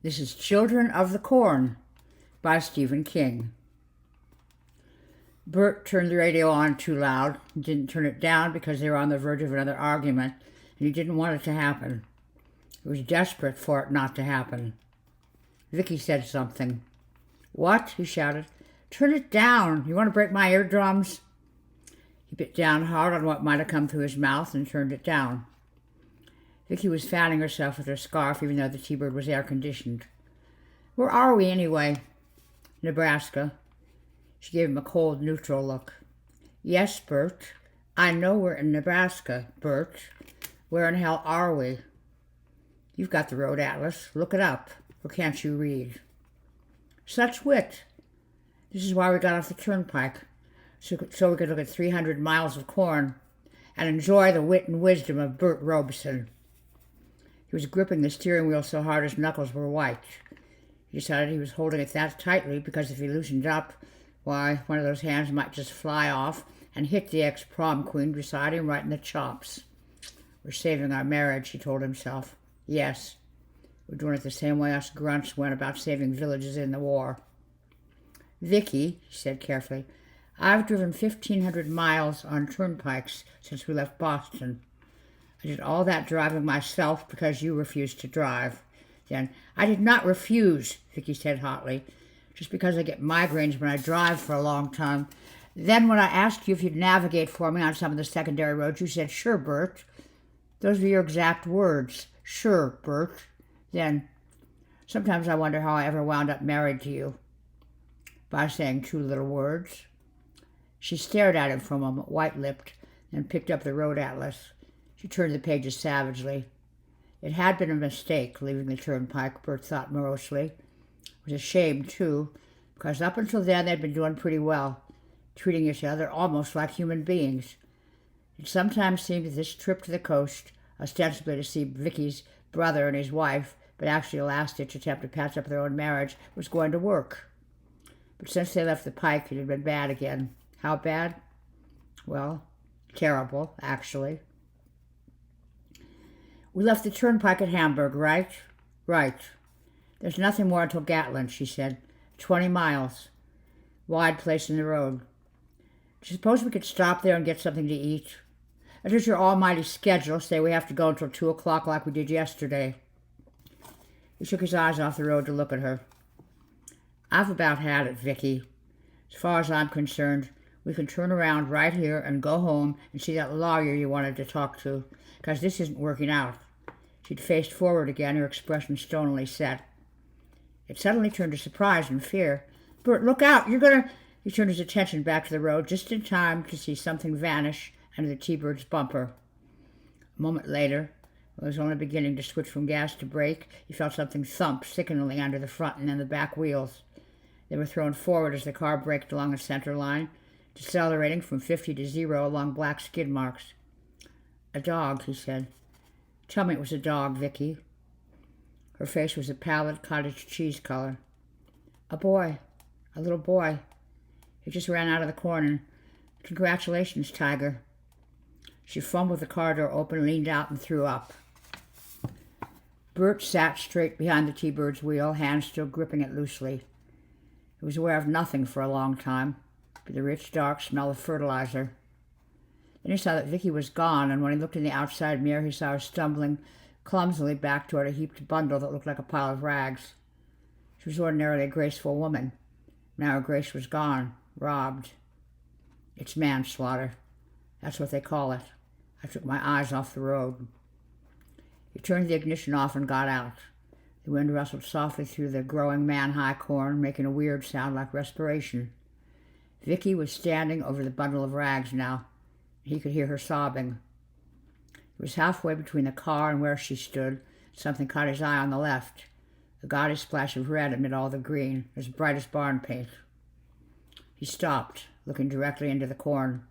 This is Children of the Corn by Stephen King. Bert turned the radio on too loud and didn't turn it down because they were on the verge of another argument, and he didn't want it to happen. He was desperate for it not to happen. Vicky said something. "What?" he shouted. "Turn it down. You want to break my eardrums?" He bit down hard on what might have come through his mouth and turned it down. Vicky was fanning herself with her scarf, even though the T-Bird was air-conditioned. "Where are we, anyway?" "Nebraska." She gave him a cold, neutral look. "Yes, Bert. I know we're in Nebraska, Bert. Where in hell are we?" "You've got the road atlas. Look it up. Or can't you read?" "Such wit. This is why we got off the turnpike, so we could look at 300 miles of corn and enjoy the wit and wisdom of Bert Robeson." He was gripping the steering wheel so hard his knuckles were white. He decided he was holding it that tightly because if he loosened up, why, one of those hands might just fly off and hit the ex-prom queen beside him right in the chops. "We're saving our marriage," he told himself. "Yes, we're doing it the same way us grunts went about saving villages in the war." "Vicky," he said carefully, "I've driven 1,500 miles on turnpikes since we left Boston. I did all that driving myself because you refused to drive." Then, "I did not refuse," Vicky said hotly, "just because I get migraines when I drive for a long time. Then when I asked you if you'd navigate for me on some of the secondary roads, you said, 'Sure, Bert.' Those were your exact words. 'Sure, Bert.' Then, sometimes I wonder how I ever wound up married to you." "By saying two little words." She stared at him for a moment, white-lipped, then picked up the road atlas. She turned the pages savagely. It had been a mistake, leaving the turnpike, Bert thought morosely. It was a shame, too, because up until then they'd been doing pretty well, treating each other almost like human beings. It sometimes seemed that this trip to the coast, ostensibly to see Vicky's brother and his wife, but actually a last-ditch attempt to patch up their own marriage, was going to work. But since they left the pike, it had been bad again. How bad? Well, terrible, actually. "We left the turnpike at Hamburg, right?" "Right." "There's nothing more until Gatlin," she said. 20 miles. Wide place in the road. "Do you suppose we could stop there and get something to eat? Or does your almighty schedule say we have to go until 2 o'clock like we did yesterday?" He shook his eyes off the road to look at her. "I've about had it, Vicky. As far as I'm concerned, we can turn around right here and go home and see that lawyer you wanted to talk to, because this isn't working out." She'd faced forward again, her expression stonily set. It suddenly turned to surprise and fear. "Bert, look out! You're gonna—" He turned his attention back to the road just in time to see something vanish under the T-Bird's bumper. A moment later, when it was only beginning to switch from gas to brake, he felt something thump sickeningly under the front and then the back wheels. They were thrown forward as the car braked along the center line, decelerating from 50 to 0 along black skid marks. "A dog," he said. "Tell me it was a dog, Vicky." Her face was a pallid cottage cheese color. "A boy. A little boy. He just ran out of the corn. Congratulations, Tiger." She fumbled the car door open, leaned out, and threw up. Bert sat straight behind the T-Bird's wheel, hands still gripping it loosely. He was aware of nothing for a long time but the rich, dark smell of fertilizer. Then he saw that Vicky was gone, and when he looked in the outside mirror, he saw her stumbling clumsily back toward a heaped bundle that looked like a pile of rags. She was ordinarily a graceful woman. Now her grace was gone, robbed. "It's manslaughter. That's what they call it. I took my eyes off the road." He turned the ignition off and got out. The wind rustled softly through the growing man-high corn, making a weird sound like respiration. Vicky was standing over the bundle of rags now. He could hear her sobbing. It was halfway between the car and where she stood. Something caught his eye on the left. A gaudy splash of red amid all the green, as bright as barn paint. He stopped, looking directly into the corn.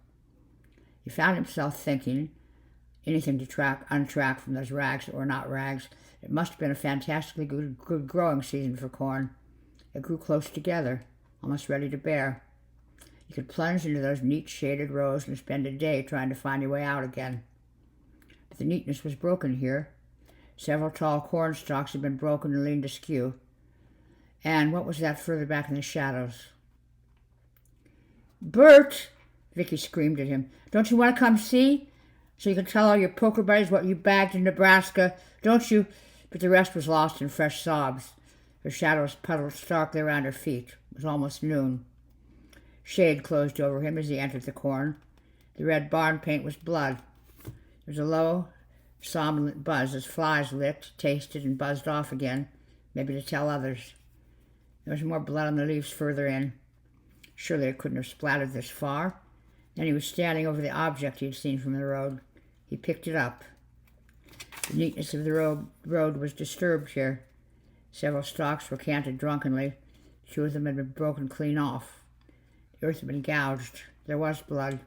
He found himself thinking, anything to untrack from those rags that were not rags, it must have been a fantastically good growing season for corn. It grew close together, almost ready to bear. You could plunge into those neat shaded rows and spend a day trying to find your way out again. But the neatness was broken here. Several tall corn stalks had been broken and leaned askew. And what was that further back in the shadows? "Bert!" Vicky screamed at him. "Don't you want to come see? So you can tell all your poker buddies what you bagged in Nebraska? Don't you—" But the rest was lost in fresh sobs. Her shadows puddled starkly around her feet. It was almost noon. Shade closed over him as he entered the corn. The red barn paint was blood. There was a low, somnolent buzz as flies licked, tasted, and buzzed off again, maybe to tell others. There was more blood on the leaves further in. Surely it couldn't have splattered this far. Then he was standing over the object he had seen from the road. He picked it up. The neatness of the road was disturbed here. Several stalks were canted drunkenly. 2 of them had been broken clean off. The earth had been gouged. There was blood.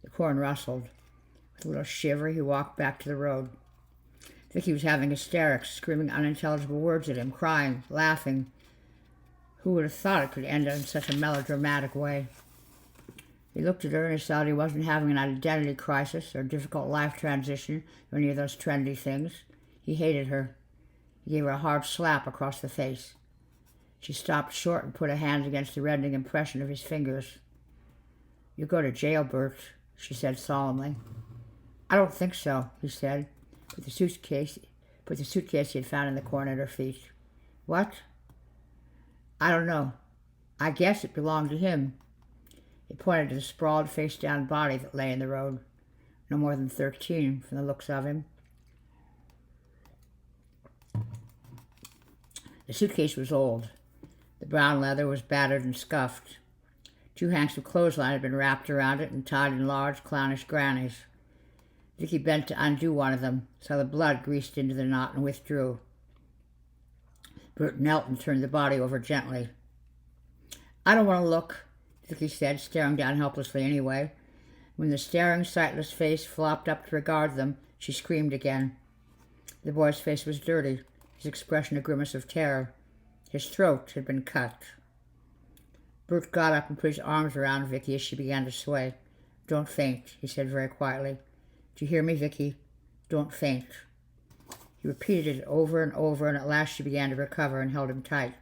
The corn rustled. With a little shiver, he walked back to the road. Vicky was having hysterics, screaming unintelligible words at him, crying, laughing. Who would have thought it could end in such a melodramatic way? He looked at her and he saw that he wasn't having an identity crisis or a difficult life transition or any of those trendy things. He hated her. He gave her a hard slap across the face. She stopped short and put a hand against the reddening impression of his fingers. "You go to jail, Bert," she said solemnly. "I don't think so," he said, put the suitcase he had found in the corner at her feet. "What?" "I don't know. I guess it belonged to him." He pointed to the sprawled, face-down body that lay in the road. No more than 13, from the looks of him. The suitcase was old. The brown leather was battered and scuffed. 2 hanks of clothesline had been wrapped around it and tied in large, clownish grannies. Vicky bent to undo one of them, saw the blood greased into the knot, and withdrew. Bert knelt and turned the body over gently. "I don't want to look," Vicky said, staring down helplessly anyway. When the staring, sightless face flopped up to regard them, she screamed again. The boy's face was dirty, his expression a grimace of terror. His throat had been cut. Bert got up and put his arms around Vicky as she began to sway. "Don't faint," he said very quietly. "Do you hear me, Vicky? Don't faint." He repeated it over and over, and at last she began to recover and held him tight.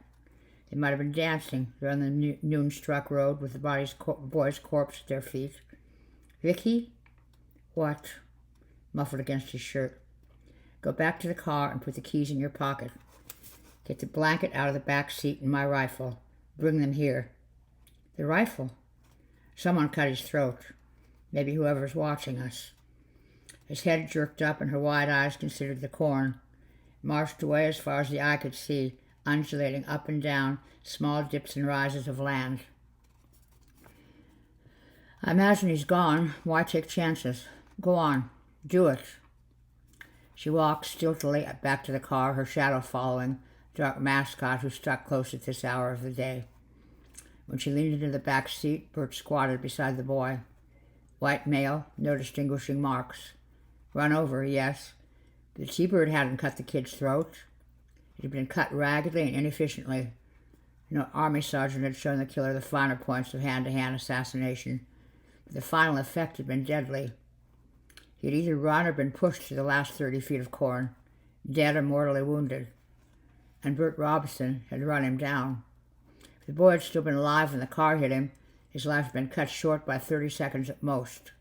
They might have been dancing there on the noon-struck road with the boy's corpse at their feet. "Vicky?" "What?" Muffled against his shirt. "Go back to the car and put the keys in your pocket. Get the blanket out of the back seat and my rifle. Bring them here." "The rifle?" "Someone cut his throat. Maybe whoever's watching us." His head jerked up and her wide eyes considered the corn. It marched away as far as the eye could see, undulating up and down, small dips and rises of land. "I imagine he's gone. Why take chances? Go on. Do it." She walked stiltily back to the car, her shadow following, dark mascot who stuck close at this hour of the day. When she leaned into the back seat, Bert squatted beside the boy. White male, no distinguishing marks. Run over, yes. But the T-Bird hadn't cut the kid's throat. It had been cut raggedly and inefficiently. No army sergeant had shown the killer the finer points of hand-to-hand assassination, but the final effect had been deadly. He had either run or been pushed through the last 30 feet of corn, dead or mortally wounded. And Bert Robinson had run him down. If the boy had still been alive when the car hit him, his life had been cut short by 30 seconds at most.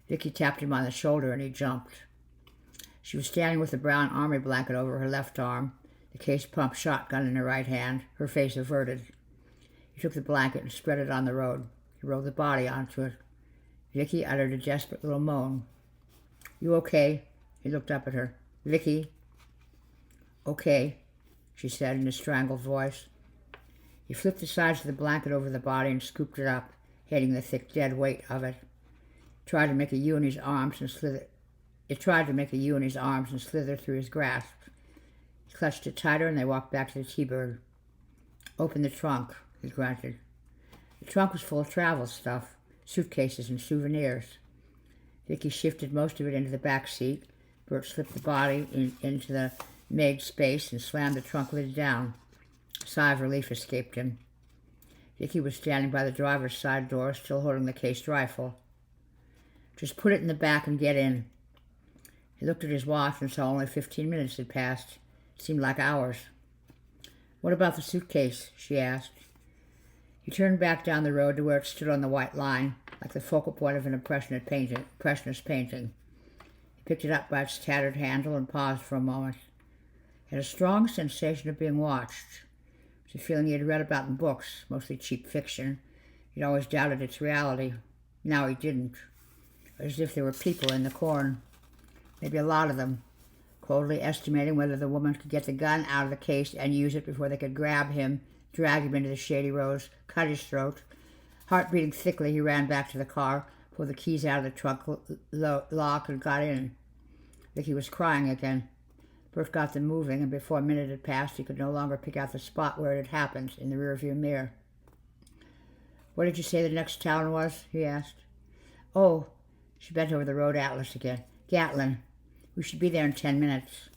Vicky tapped him on the shoulder and he jumped. She was standing with the brown army blanket over her left arm, the case-pump shotgun in her right hand, her face averted. He took the blanket and spread it on the road. He rolled the body onto it. Vicky uttered a desperate little moan. "You okay?" He looked up at her. "Vicky?" "Okay," she said in a strangled voice. He flipped the sides of the blanket over the body and scooped it up, hating the thick, dead weight of it. It tried to make a U in his arms and slither through his grasp. He clutched it tighter and they walked back to the T-Bird. "Open the trunk," he grunted. The trunk was full of travel stuff, suitcases and souvenirs. Vicky shifted most of it into the back seat. Bert slipped the body into the made space and slammed the trunk lid down. A sigh of relief escaped him. Vicky was standing by the driver's side door, still holding the cased rifle. "Just put it in the back and get in." He looked at his watch and saw only 15 minutes had passed. It seemed like hours. "What about the suitcase?" she asked. He turned back down the road to where it stood on the white line, like the focal point of an impressionist painting. He picked it up by its tattered handle and paused for a moment. He had a strong sensation of being watched. It was a feeling he had read about in books, mostly cheap fiction. He'd always doubted its reality. Now he didn't. As if there were people in the corn. Maybe a lot of them, coldly estimating whether the woman could get the gun out of the case and use it before they could grab him, drag him into the shady roads, cut his throat. Heart beating thickly, he ran back to the car, pulled the keys out of the trunk lock, and got in. Vicky was crying again. Bert got them moving, and before a minute had passed, he could no longer pick out the spot where it had happened in the rearview mirror. "What did you say the next town was?" he asked. "Oh," she bent over the road atlas again. "Gatlin. We should be there in 10 minutes.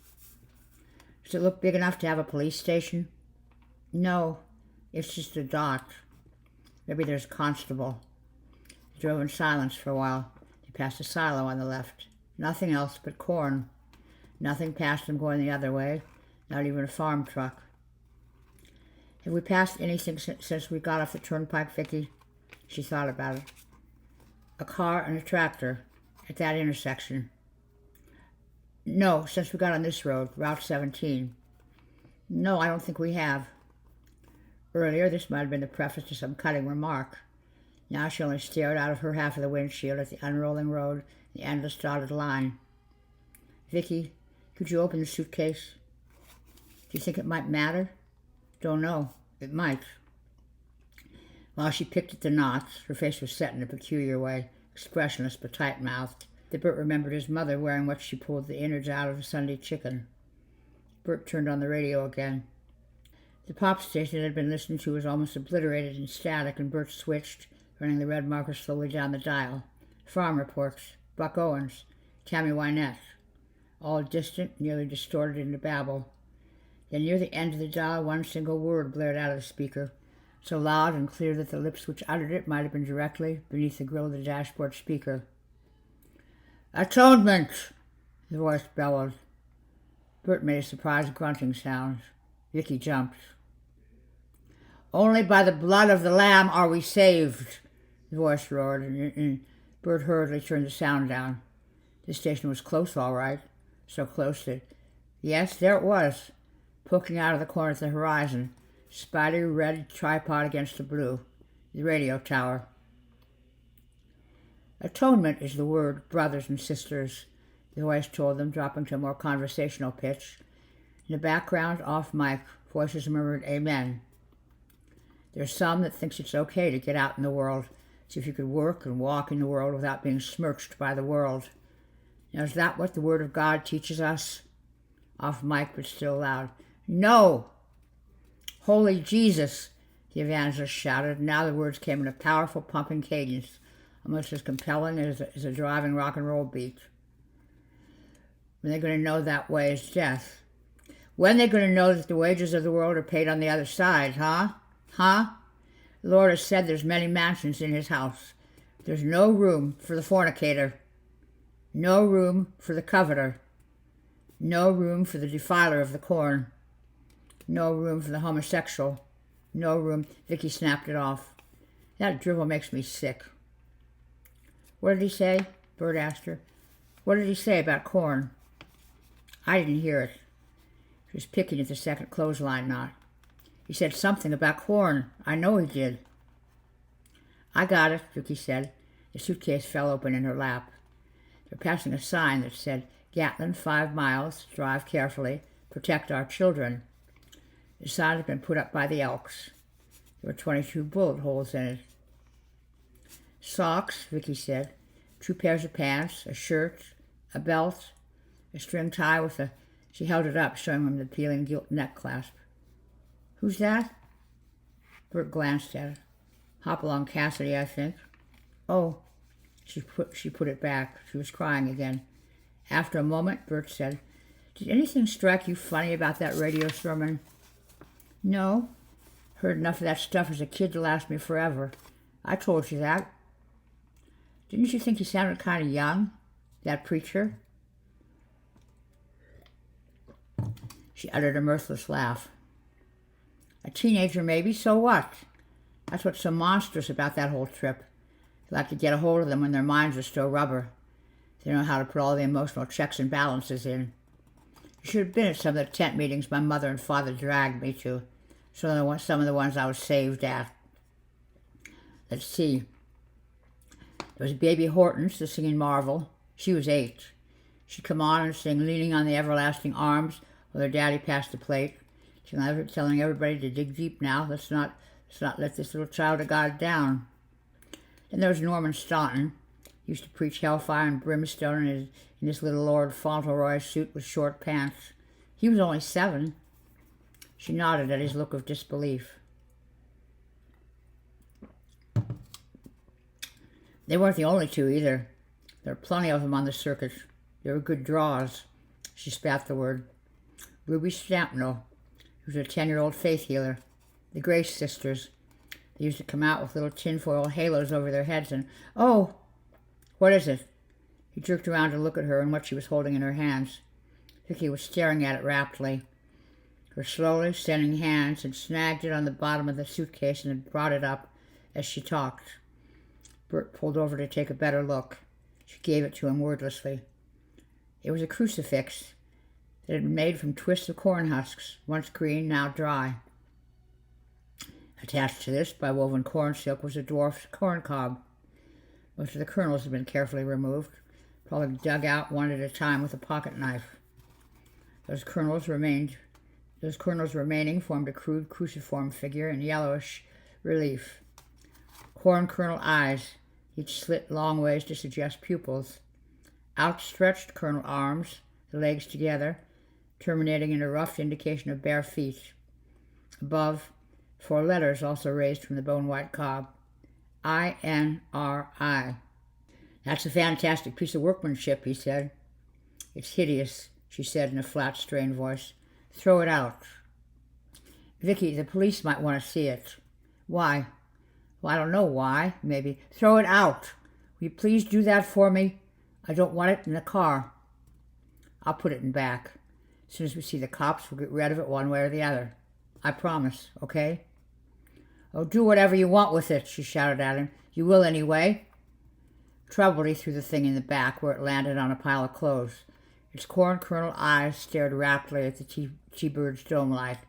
Does it look big enough to have a police station?" "No, it's just a dot. Maybe there's a constable." They drove in silence for a while. They passed a silo on the left. Nothing else but corn. Nothing past them going the other way, not even a farm truck. "Have we passed anything since we got off the turnpike, Vicky?" She thought about it. "A car and a tractor at that intersection." "No, since we got on this road, Route 17. "No, I don't think we have." Earlier, this might have been the preface to some cutting remark. Now she only stared out of her half of the windshield at the unrolling road, the endless dotted line. "Vicky, could you open the suitcase?" "Do you think it might matter?" "Don't know. It might." While she picked at the knots, her face was set in a peculiar way, expressionless but tight-mouthed. Bert remembered his mother wearing what she pulled the innards out of a Sunday chicken. Bert turned on the radio again. The pop station that had been listened to was almost obliterated in static, and Bert switched, running the red marker slowly down the dial. Farm reports, Buck Owens, Tammy Wynette, all distant, nearly distorted into babble. Then near the end of the dial, one single word blared out of the speaker, so loud and clear that the lips which uttered it might have been directly beneath the grill of the dashboard speaker. "Atonement!" the voice bellowed. Bert made a surprised grunting sound. Vicky jumped. "Only by the blood of the Lamb are we saved," the voice roared, and Bert hurriedly turned the sound down. The station was close, all right, so close that, yes, there it was, poking out of the corner at the horizon, spidery red tripod against the blue, the radio tower. "Atonement is the word, brothers and sisters," the voice told them, dropping to a more conversational pitch. In the background, off mic, voices murmured amen. "There's some that thinks it's okay to get out in the world, see if you could work and walk in the world without being smirched by the world. Now, is that what the Word of God teaches us?" Off mic, but still loud. "No! Holy Jesus!" the evangelist shouted, and now the words came in a powerful, pumping cadence, almost as compelling as a driving rock and roll beat. "When they're going to know that way is death. When they're going to know that the wages of the world are paid on the other side, huh? Huh? The Lord has said there's many mansions in his house. There's no room for the fornicator. No room for the coveter. No room for the defiler of the corn. No room for the homosexual. No room—" Vicky snapped it off. "That drivel makes me sick." "What did he say?" Bert asked her. "What did he say about corn?" "I didn't hear it." She was picking at the second clothesline knot. "He said something about corn. I know he did." "I got it," Vicky said. The suitcase fell open in her lap. They were passing a sign that said, "Gatlin, 5 miles, drive carefully, protect our children." The sign had been put up by the Elks. There were 22 bullet holes in it. "Socks," Vicky said. 2 pairs of pants, a shirt, a belt, a string tie with a... She held it up, showing him the peeling gilt neck clasp. "Who's that?" Bert glanced at it. "Hopalong Cassidy, I think." "Oh." She put it back. She was crying again. After a moment, Bert said, "Did anything strike you funny about that radio sermon?" "No. Heard enough of that stuff as a kid to last me forever. I told you that." "Didn't you think he sounded kind of young, that preacher?" She uttered a mirthless laugh. A teenager, maybe, so what? That's what's so monstrous about that whole trip. You like to get a hold of them when their minds are still rubber. They know how to put all the emotional checks and balances in. You should have been at some of the tent meetings my mother and father dragged me to. Some of the ones I was saved at. Let's see. There was baby Hortense, the singing marvel. She was 8. She'd come on and sing Leaning on the Everlasting Arms while her daddy passed the plate. She was telling everybody to dig deep now. Let's not let this little child of God down. Then there was Norman Staunton. He used to preach hellfire and brimstone in his little Lord Fauntleroy suit with short pants. He was only 7. She nodded at his look of disbelief. They weren't the only two either. There were plenty of them on the circuit. They were good draws. She spat the word. Ruby Stampnell, who was a 10-year-old faith healer. The Grace sisters. They used to come out with little tinfoil halos over their heads and, "Oh, what is it?" He jerked around to look at her and what she was holding in her hands. Vicky was staring at it raptly. Her slowly standing hands had snagged it on the bottom of the suitcase and had brought it up as she talked. Bert pulled over to take a better look. She gave it to him wordlessly. It was a crucifix that had been made from twists of corn husks, once green, now dry. Attached to this, by woven corn silk, was a dwarfed corn cob. Most of the kernels had been carefully removed, probably dug out one at a time with a pocket knife. Those kernels remaining formed a crude cruciform figure in yellowish relief. Corn kernel eyes, each slit long ways to suggest pupils. Outstretched kernel arms, the legs together, terminating in a rough indication of bare feet. Above, 4 letters also raised from the bone-white cob. I-N-R-I. "That's a fantastic piece of workmanship," he said. "It's hideous," she said in a flat, strained voice. "Throw it out." "Vicky, the police might want to see it." "Why?" "Well, I don't know why. Maybe." "Throw it out. Will you please do that for me? I don't want it in the car." "I'll put it in back. As soon as we see the cops, we'll get rid of it one way or the other. I promise, okay?" "Oh, do whatever you want with it," she shouted at him. "You will anyway." Troubled, he threw the thing in the back, where it landed on a pile of clothes. Its corn kernel eyes stared raptly at the T-Bird's dome light.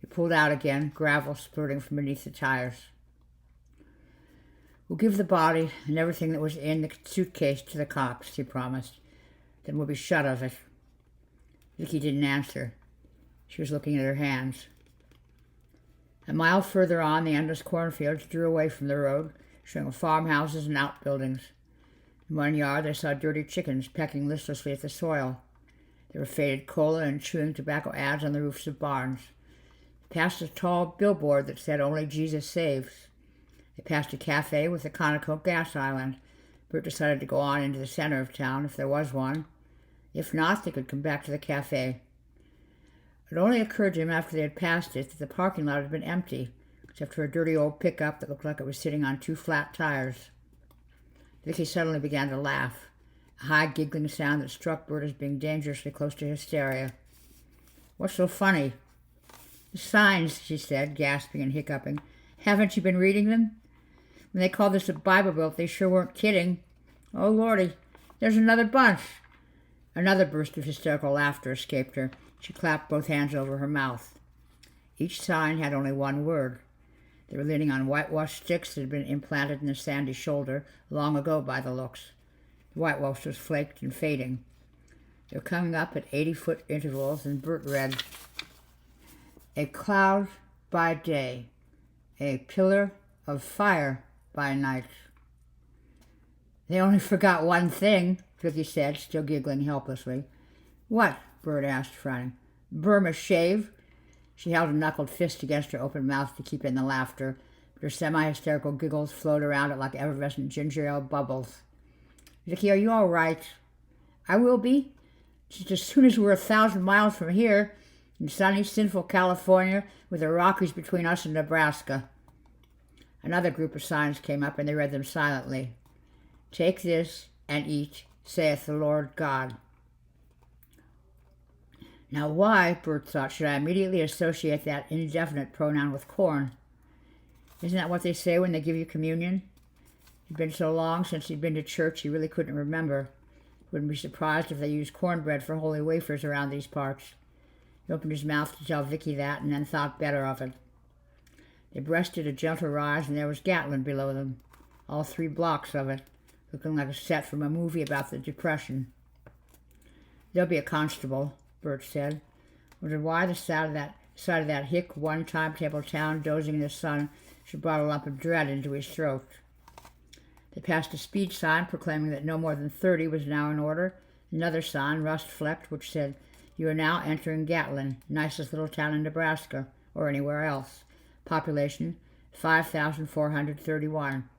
He pulled out again, gravel splurting from beneath the tires. "We'll give the body and everything that was in the suitcase to the cops," he promised. "Then we'll be shut of it." Vicky didn't answer. She was looking at her hands. A mile further on, the endless cornfields drew away from the road, showing farmhouses and outbuildings. In one yard, they saw dirty chickens pecking listlessly at the soil. There were faded cola and chewing tobacco ads on the roofs of barns. They passed a tall billboard that said, "Only Jesus Saves." They passed a cafe with a Conoco gas island. Bert decided to go on into the center of town, if there was one. If not, they could come back to the cafe. It only occurred to him after they had passed it that the parking lot had been empty, except for a dirty old pickup that looked like it was sitting on 2 flat tires. Vicky suddenly began to laugh, a high giggling sound that struck Bert as being dangerously close to hysteria. "What's so funny?" "The signs," she said, gasping and hiccuping. "Haven't you been reading them? When they called this a Bible Belt, they sure weren't kidding. Oh, Lordy, there's another bunch." Another burst of hysterical laughter escaped her. She clapped both hands over her mouth. Each sign had only one word. They were leaning on whitewashed sticks that had been implanted in the sandy shoulder long ago by the looks. The whitewash was flaked and fading. They were coming up at 80-foot intervals, and Bert read, "A cloud by day, a pillar of fire by night." "They only forgot one thing," Vicky said, still giggling helplessly. "What?" Bert asked, frowning. "Burma shave." She held a knuckled fist against her open mouth to keep in the laughter, but her semi-hysterical giggles flowed around it like effervescent ginger ale bubbles. "Vicky, are you all right?" "I will be. Just as soon as we're 1,000 miles from here, in sunny, sinful California, with the Rockies between us and Nebraska." Another group of signs came up, and they read them silently. "Take this and eat, saith the Lord God." Now why, Bert thought, should I immediately associate that indefinite pronoun with corn? Isn't that what they say when they give you communion? It'd been so long since he'd been to church he really couldn't remember. Wouldn't be surprised if they used cornbread for holy wafers around these parts. He opened his mouth to tell Vicky that and then thought better of it. They breasted a gentle rise and there was Gatlin below them, all 3 blocks of it, looking like a set from a movie about the Depression. There'll be a constable, Bert said. Wondered why the side of that hick one-timetable town dozing in the sun should brought a lump of dread into his throat. They passed a speed sign proclaiming that no more than 30 was now in order, another sign, rust-flecked, which said, "You are now entering Gatlin, nicest little town in Nebraska, or anywhere else. Population, 5,431.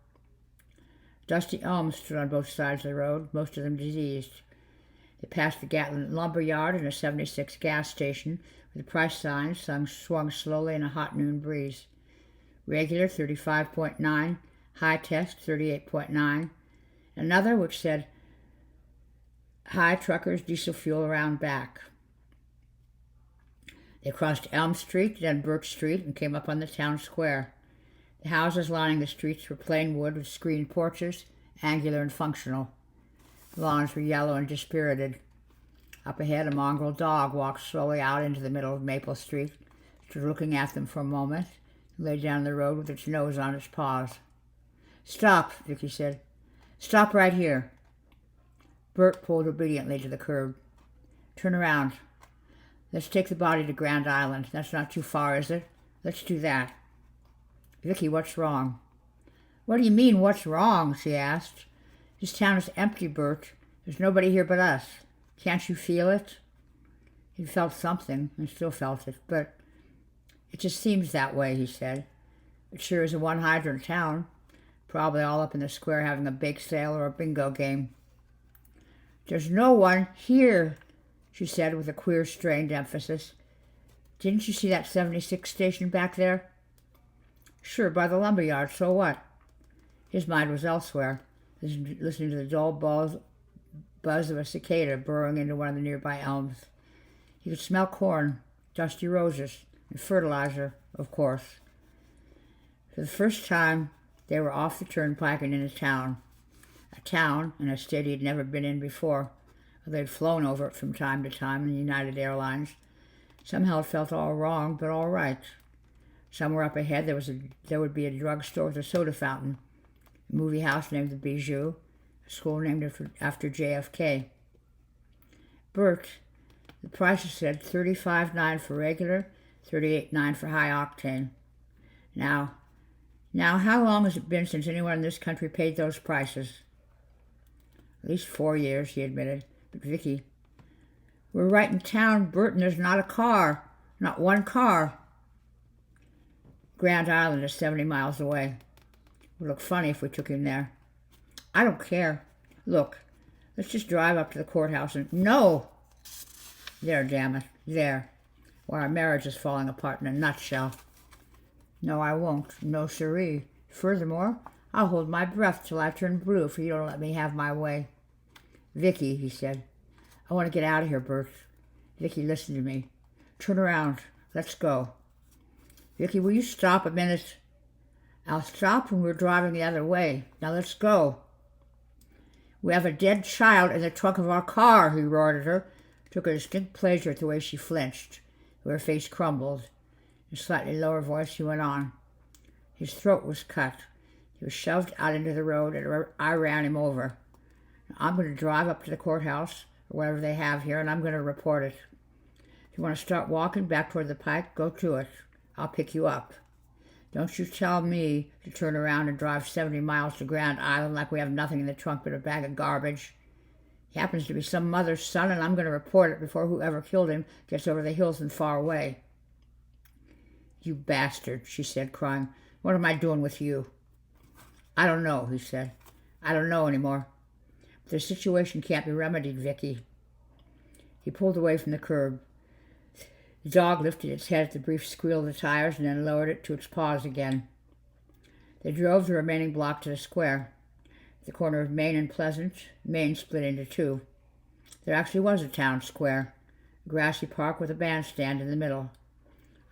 Dusty elms stood on both sides of the road, most of them diseased. They passed the Gatlin lumber yard and a 76 gas station with a price sign swung slowly in a hot noon breeze. Regular, 35.9, high test, 38.9. Another which said, "High truckers, diesel fuel around back." They crossed Elm Street, then Birch Street, and came up on the town square. The houses lining the streets were plain wood with screened porches, angular and functional. The lawns were yellow and dispirited. Up ahead, a mongrel dog walked slowly out into the middle of Maple Street, stood looking at them for a moment, and lay down the road with its nose on its paws. "Stop," Vicky said. "Stop right here." Bert pulled obediently to the curb. "Turn around. Let's take the body to Grand Island. That's not too far, is it? Let's do that." "Vicky, what's wrong?" "What do you mean, what's wrong?" she asked. "This town is empty, Bert. There's nobody here but us. Can't you feel it?" He felt something, and still felt it, but it just seems that way, he said. "It sure is a one-hydrant town. Probably all up in the square having a bake sale or a bingo game." "There's no one here," she said with a queer, strained emphasis. "Didn't you see that 76 station back there?" "Sure, by the lumber yard, so what?" His mind was elsewhere, listening to the dull buzz of a cicada burrowing into one of the nearby elms. He could smell corn, dusty roses, and fertilizer, of course. For the first time, they were off the turnpike and in a town in a state he had never been in before. They'd flown over it from time to time in United Airlines. Somehow it felt all wrong, but all right. Somewhere up ahead there would be a drugstore with a soda fountain, a movie house named the Bijou, a school named after JFK. "Bert," the prices said $35.9 for regular, $38.9 for high octane. Now, how long has it been since anyone in this country paid those prices?" "At least 4 years," he admitted. "But Vicky—" "We're right in town, Bert, and there's not a car. Not one car." "Grand Island is 70 miles away. It would look funny if we took him there." "I don't care. Look, let's just drive up to the courthouse and—" "No!" "There, damn it. There. Why, our marriage is falling apart in a nutshell." "No, I won't. No, siree. Furthermore, I'll hold my breath till I turn blue if you don't let me have my way." "Vicky," he said. "I want to get out of here, Bert." "Vicky, listen to me. Turn around. Let's go." "Vicky, will you stop a minute?" "I'll stop when we're driving the other way. Now let's go." "We have a dead child in the trunk of our car," he roared at her. Took a distinct pleasure at the way she flinched, her face crumbled. In a slightly lower voice he went on. His throat was cut. He was shoved out into the road, and I ran him over. "I'm going to drive up to the courthouse, or whatever they have here, and I'm going to report it. If you want to start walking back toward the pike, go to it. I'll pick you up. Don't you tell me to turn around and drive 70 miles to Grand Island like we have nothing in the trunk but a bag of garbage. He happens to be some mother's son, and I'm going to report it before whoever killed him gets over the hills and far away." "You bastard," she said, crying. "What am I doing with you?" "I don't know," he said. "I don't know anymore. But the situation can't be remedied, Vicky." He pulled away from the curb. The dog lifted its head at the brief squeal of the tires and then lowered it to its paws again. They drove the remaining block to the square. At the corner of Main and Pleasant, Main split into two. There actually was a town square, grassy park with a bandstand in the middle.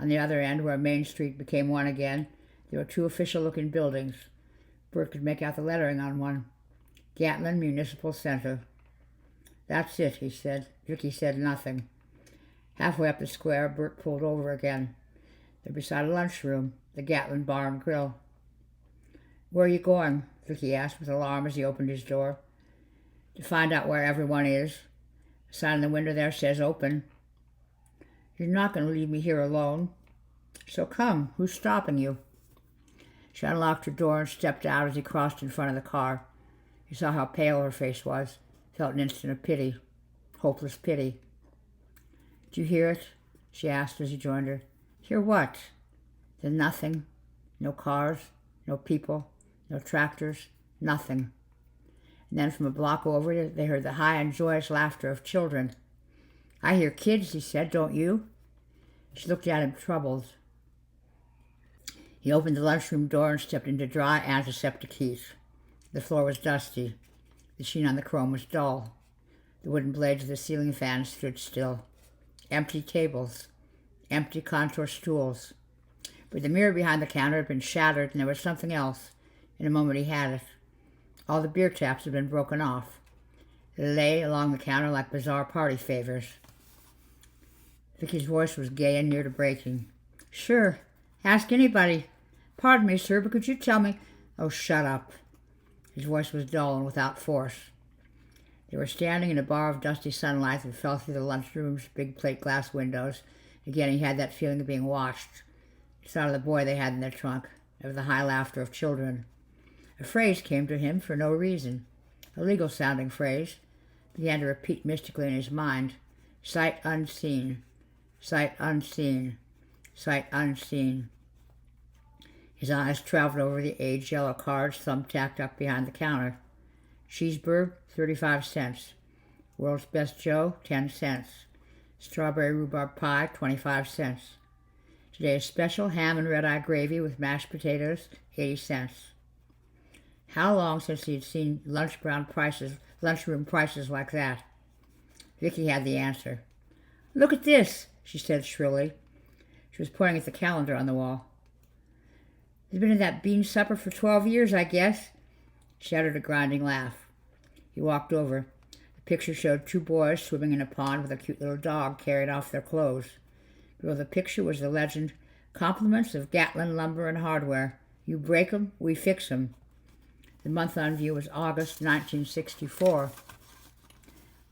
On the other end, where Main Street became one again, there were two official-looking buildings. Bert could make out the lettering on one. Gatlin Municipal Center. "That's it," he said. Vicky said nothing. Halfway up the square, Bert pulled over again. They're beside a lunchroom, the Gatlin Bar and Grill. "Where are you going?" Vicky asked with alarm as he opened his door. "To find out where everyone is. The sign in the window there says open." "You're not going to leave me here alone. So come, who's stopping you?" She unlocked her door and stepped out as he crossed in front of the car. He saw how pale her face was, felt an instant of pity, hopeless pity. "Did you hear it?" she asked as he joined her. "Hear what?" "Then nothing. No cars, no people, no tractors, nothing." And then from a block over, they heard the high and joyous laughter of children. "I hear kids," he said, "don't you?" She looked at him, troubled. He opened the lunchroom door and stepped into dry antiseptic heat. The floor was dusty. The sheen on the chrome was dull. The wooden blades of the ceiling fan stood still. Empty tables. Empty contour stools. But the mirror behind the counter had been shattered, and there was something else. In a moment he had it. All the beer taps had been broken off. They lay along the counter like bizarre party favors. Vicky's voice was gay and near to breaking. "Sure. Ask anybody. Pardon me, sir, but could you tell me—" "Oh, shut up." His voice was dull and without force. They were standing in a bar of dusty sunlight that fell through the lunchroom's big plate glass windows. Again, he had that feeling of being watched. He thought of the boy they had in their trunk, of the high laughter of children. A phrase came to him for no reason, a legal-sounding phrase, began to repeat mystically in his mind. Sight unseen, sight unseen, sight unseen. His eyes traveled over the aged yellow cards thumbtacked up behind the counter. Cheeseburger, 35 cents. World's Best Joe, 10 cents. Strawberry rhubarb pie, 25 cents. Today's special ham and red-eye gravy with mashed potatoes, 80 cents. How long since he had seen lunchroom prices like that? Vicky had the answer. "Look at this," she said shrilly. She was pointing at the calendar on the wall. "They've been in that bean supper for 12 years, I guess." She uttered a grinding laugh. He walked over. The picture showed two boys swimming in a pond with a cute little dog carried off their clothes. Below the picture was the legend, "Compliments of Gatlin Lumber and Hardware. You break 'em, we fix 'em." The month on view was August 1964.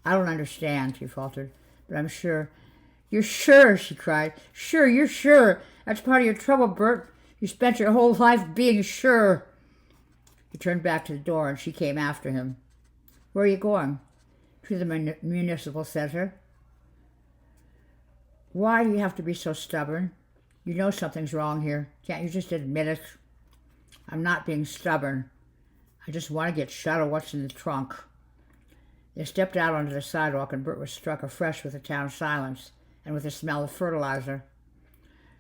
"I don't understand," he faltered, "but I'm sure." "You're sure?" she cried. "Sure, you're sure. That's part of your trouble, Bert. You spent your whole life being sure." He turned back to the door, and she came after him. "Where are you going?" "To the municipal center." "Why do you have to be so stubborn? You know something's wrong here. Can't you just admit it?" "I'm not being stubborn. I just want to get shut of what's in the trunk." They stepped out onto the sidewalk, and Bert was struck afresh with the town silence and with the smell of fertilizer.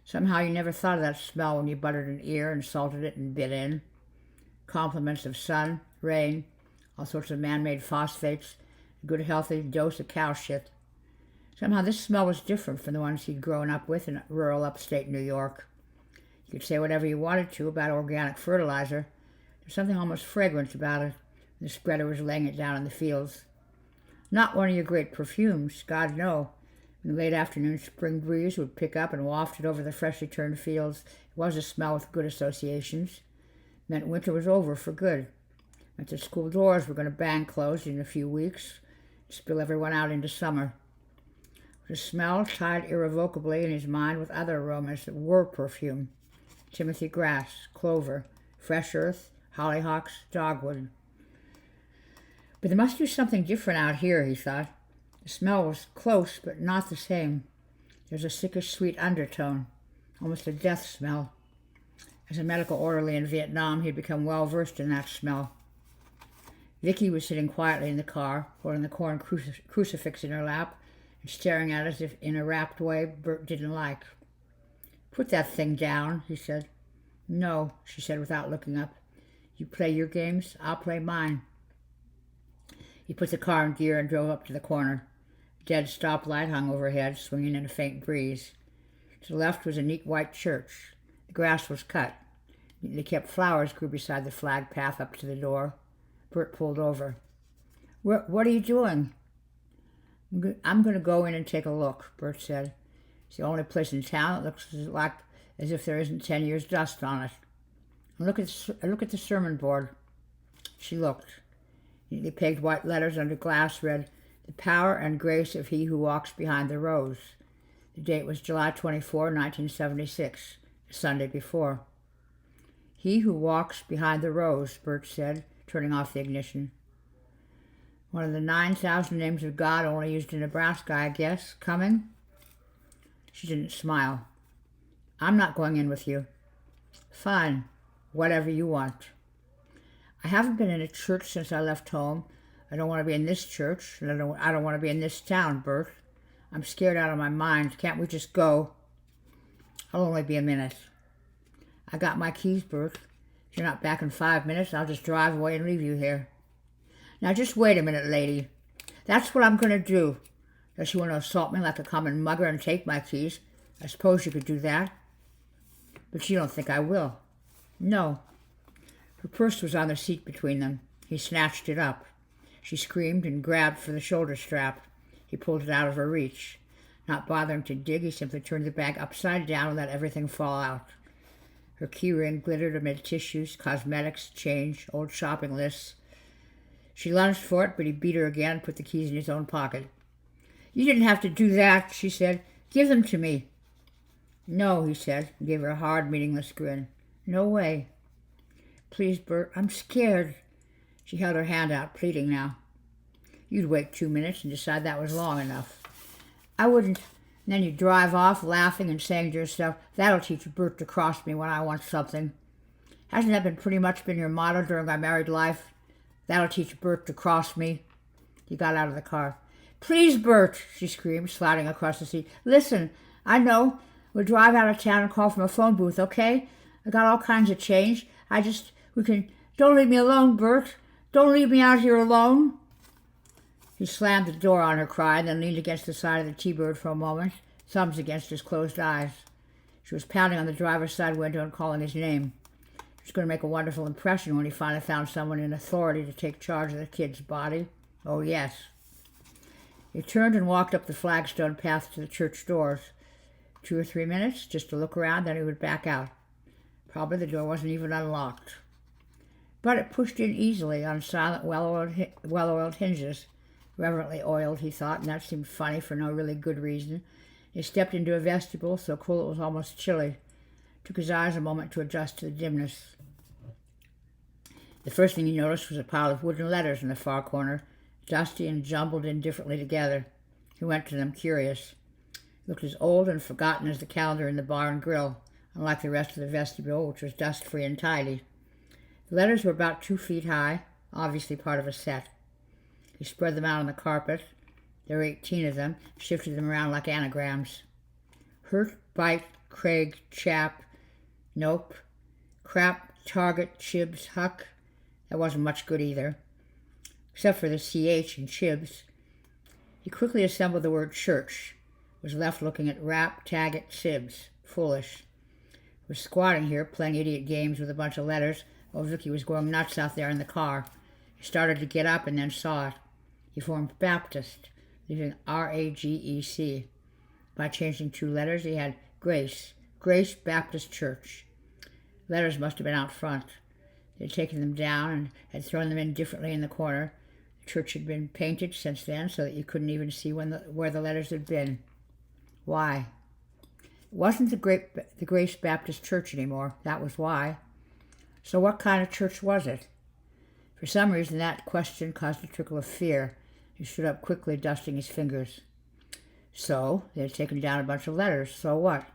Somehow you never thought of that smell when you buttered an ear and salted it and bit in. Compliments of sun, rain, all sorts of man-made phosphates, a good healthy dose of cow shit. Somehow this smell was different from the ones he'd grown up with in rural upstate New York. You could say whatever you wanted to about organic fertilizer. There's something almost fragrant about it. The spreader was laying it down in the fields. Not one of your great perfumes, God no. When the late afternoon spring breeze would pick up and waft it over the freshly turned fields, it was a smell with good associations. It meant winter was over for good. It meant the school doors were going to bang closed in a few weeks, spill everyone out into summer. The smell tied irrevocably in his mind with other aromas that were perfume. Timothy grass, clover, fresh earth, hollyhocks, dogwood. But there must be something different out here, he thought. The smell was close, but not the same. There's a sickish sweet undertone, almost a death smell. As a medical orderly in Vietnam, he had become well versed in that smell. Vicky was sitting quietly in the car, holding the corn crucifix in her lap, and staring at it as if in a rapt way Bert didn't like. "Put that thing down," he said. "No," she said without looking up. "You play your games, I'll play mine." He put the car in gear and drove up to the corner. Dead stoplight hung overhead, swinging in a faint breeze. To the left was a neat white church. The grass was cut. Neatly kept flowers grew beside the flagged path up to the door. Bert pulled over. What are you doing? I'm going to go in and take a look, Bert said. It's the only place in town that looks as if there isn't 10 years' dust on it. Look at the sermon board. She looked. Neatly pegged white letters under glass read, "The power and grace of he who walks behind the rose." The date was July 24, 1976, the Sunday before. "He who walks behind the rose," Bert said, turning off the ignition. "One of the 9,000 names of God only used in Nebraska, I guess. Coming?" She didn't smile. "I'm not going in with you." "Fine. Whatever you want." "I haven't been in a church since I left home. I don't want to be in this church, and I don't want to be in this town, Bert. I'm scared out of my mind. Can't we just go?" "I'll only be a minute." "I got my keys, Bert. If you're not back in 5 minutes, I'll just drive away and leave you here." "Now just wait a minute, lady. That's what I'm going to do. Does you want to assault me like a common mugger and take my keys? I suppose you could do that. But you don't think I will." "No." Her purse was on the seat between them. He snatched it up. She screamed and grabbed for the shoulder strap. He pulled it out of her reach. Not bothering to dig, he simply turned the bag upside down and let everything fall out. Her key ring glittered amid tissues, cosmetics, change, old shopping lists. She lunged for it, but he beat her again and put the keys in his own pocket. "You didn't have to do that," she said. "Give them to me." "No," he said, and gave her a hard, meaningless grin. "No way." "Please, Bert, I'm scared." She held her hand out, pleading now. "You'd wait 2 minutes and decide that was long enough." "I wouldn't." And then you'd drive off, laughing and saying to yourself, "That'll teach Bert to cross me when I want something." Hasn't that pretty much been your motto during my married life? "That'll teach Bert to cross me." He got out of the car. "Please, Bert," she screamed, sliding across the seat. "Listen, I know. We'll drive out of town and call from a phone booth, okay? I got all kinds of change. Don't leave me alone, Bert. Don't leave me out here alone." He slammed the door on her cry and then leaned against the side of the T-Bird for a moment, thumbs against his closed eyes. She was pounding on the driver's side window and calling his name. She was going to make a wonderful impression when he finally found someone in authority to take charge of the kid's body. Oh, yes. He turned and walked up the flagstone path to the church doors. 2 or 3 minutes, just to look around, then he would back out. Probably the door wasn't even unlocked. But it pushed in easily on silent, well-oiled hinges. Reverently oiled, he thought, and that seemed funny for no really good reason. He stepped into a vestibule, so cool it was almost chilly. Took his eyes a moment to adjust to the dimness. The first thing he noticed was a pile of wooden letters in the far corner, dusty and jumbled indifferently together. He went to them, curious. It looked as old and forgotten as the calendar in the bar and grill, unlike the rest of the vestibule, which was dust-free and tidy. The letters were about 2 feet high, obviously part of a set. He spread them out on the carpet. There were 18 of them, shifted them around like anagrams. Hurt, bite, Craig, chap. Nope. Crap, target, Chibs, Huck. That wasn't much good either. Except for the CH in Chibs. He quickly assembled the word church. Was left looking at Rap, Taggett, Sibs. Foolish. Was squatting here, playing idiot games with a bunch of letters, while Vicky was going nuts out there in the car. He started to get up and then saw it. He formed Baptist, leaving R-A-G-E-C. By changing 2 letters, he had Grace. Grace Baptist Church. Letters must have been out front. They had taken them down and had thrown them in differently in the corner. The church had been painted since then so that you couldn't even see where the letters had been. Why? It wasn't the Grace Baptist Church anymore. That was why. So what kind of church was it? For some reason, that question caused a trickle of fear. He stood up quickly, dusting his fingers. So, they had taken down a bunch of letters. So what?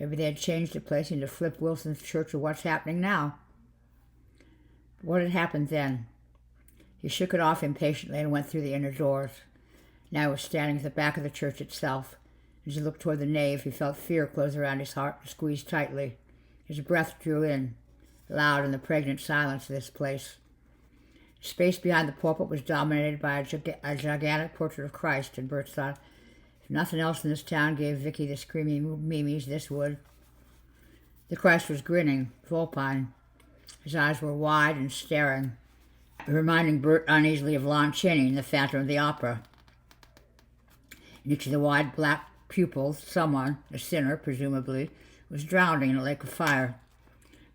Maybe they had changed the place into Flip Wilson's Church of What's Happening Now. But what had happened then? He shook it off impatiently and went through the inner doors. Now he was standing at the back of the church itself. As he looked toward the nave, he felt fear close around his heart and squeeze tightly. His breath drew in, loud in the pregnant silence of this place. Space behind the pulpit was dominated by a gigantic portrait of Christ, and Bert thought, if nothing else in this town gave Vicky the screaming memes, this would. The Christ was grinning, vulpine. His eyes were wide and staring, reminding Bert uneasily of Lon Chaney in The Phantom of the Opera. In each of the wide black pupils, someone, a sinner presumably, was drowning in a lake of fire.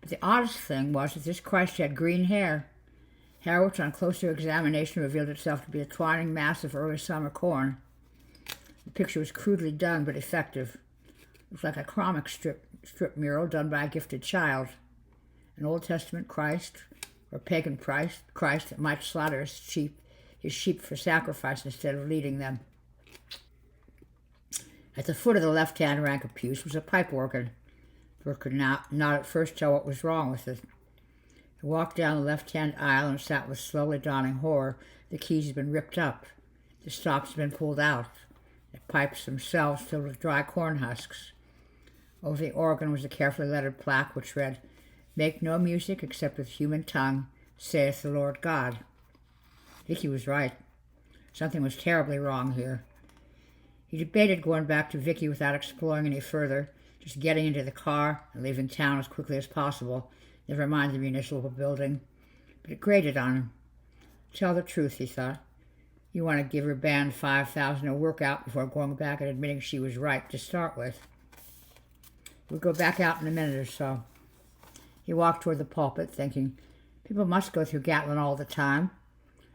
But the oddest thing was that this Christ had green hair which on closer examination revealed itself to be a twining mass of early summer corn. The picture was crudely done but effective. It was like a comic strip mural done by a gifted child. An Old Testament Christ, or pagan Christ that might slaughter his sheep for sacrifice instead of leading them. At the foot of the left-hand rank of pews was a pipe organ. Bert could not at first tell what was wrong with it. He walked down the left-hand aisle and sat with slowly dawning horror. The keys had been ripped up. The stops had been pulled out. The pipes themselves filled with dry corn husks. Over the organ was a carefully lettered plaque which read, "Make no music except with human tongue, saith the Lord God." Vicky was right. Something was terribly wrong here. He debated going back to Vicky without exploring any further, just getting into the car and leaving town as quickly as possible, never mind the municipal building. But it grated on him. Tell the truth, he thought. You want to give her band 5,000 a workout before going back and admitting she was right to start with. We'll go back out in a minute or so. He walked toward the pulpit, thinking, people must go through Gatlin all the time.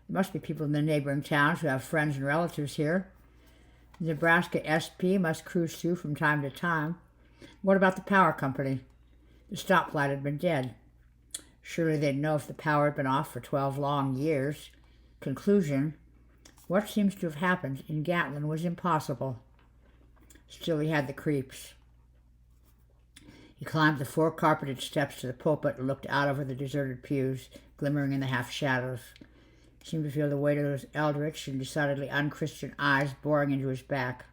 There must be people in the neighboring towns who have friends and relatives here. The Nebraska SP must cruise through from time to time. What about the power company? The stoplight had been dead. Surely they'd know if the power had been off for 12 long years. Conclusion, what seems to have happened in Gatlin was impossible. Still, he had the creeps. He climbed the 4 carpeted steps to the pulpit and looked out over the deserted pews, glimmering in the half-shadows. He seemed to feel the weight of those eldritch and decidedly unchristian eyes boring into his back.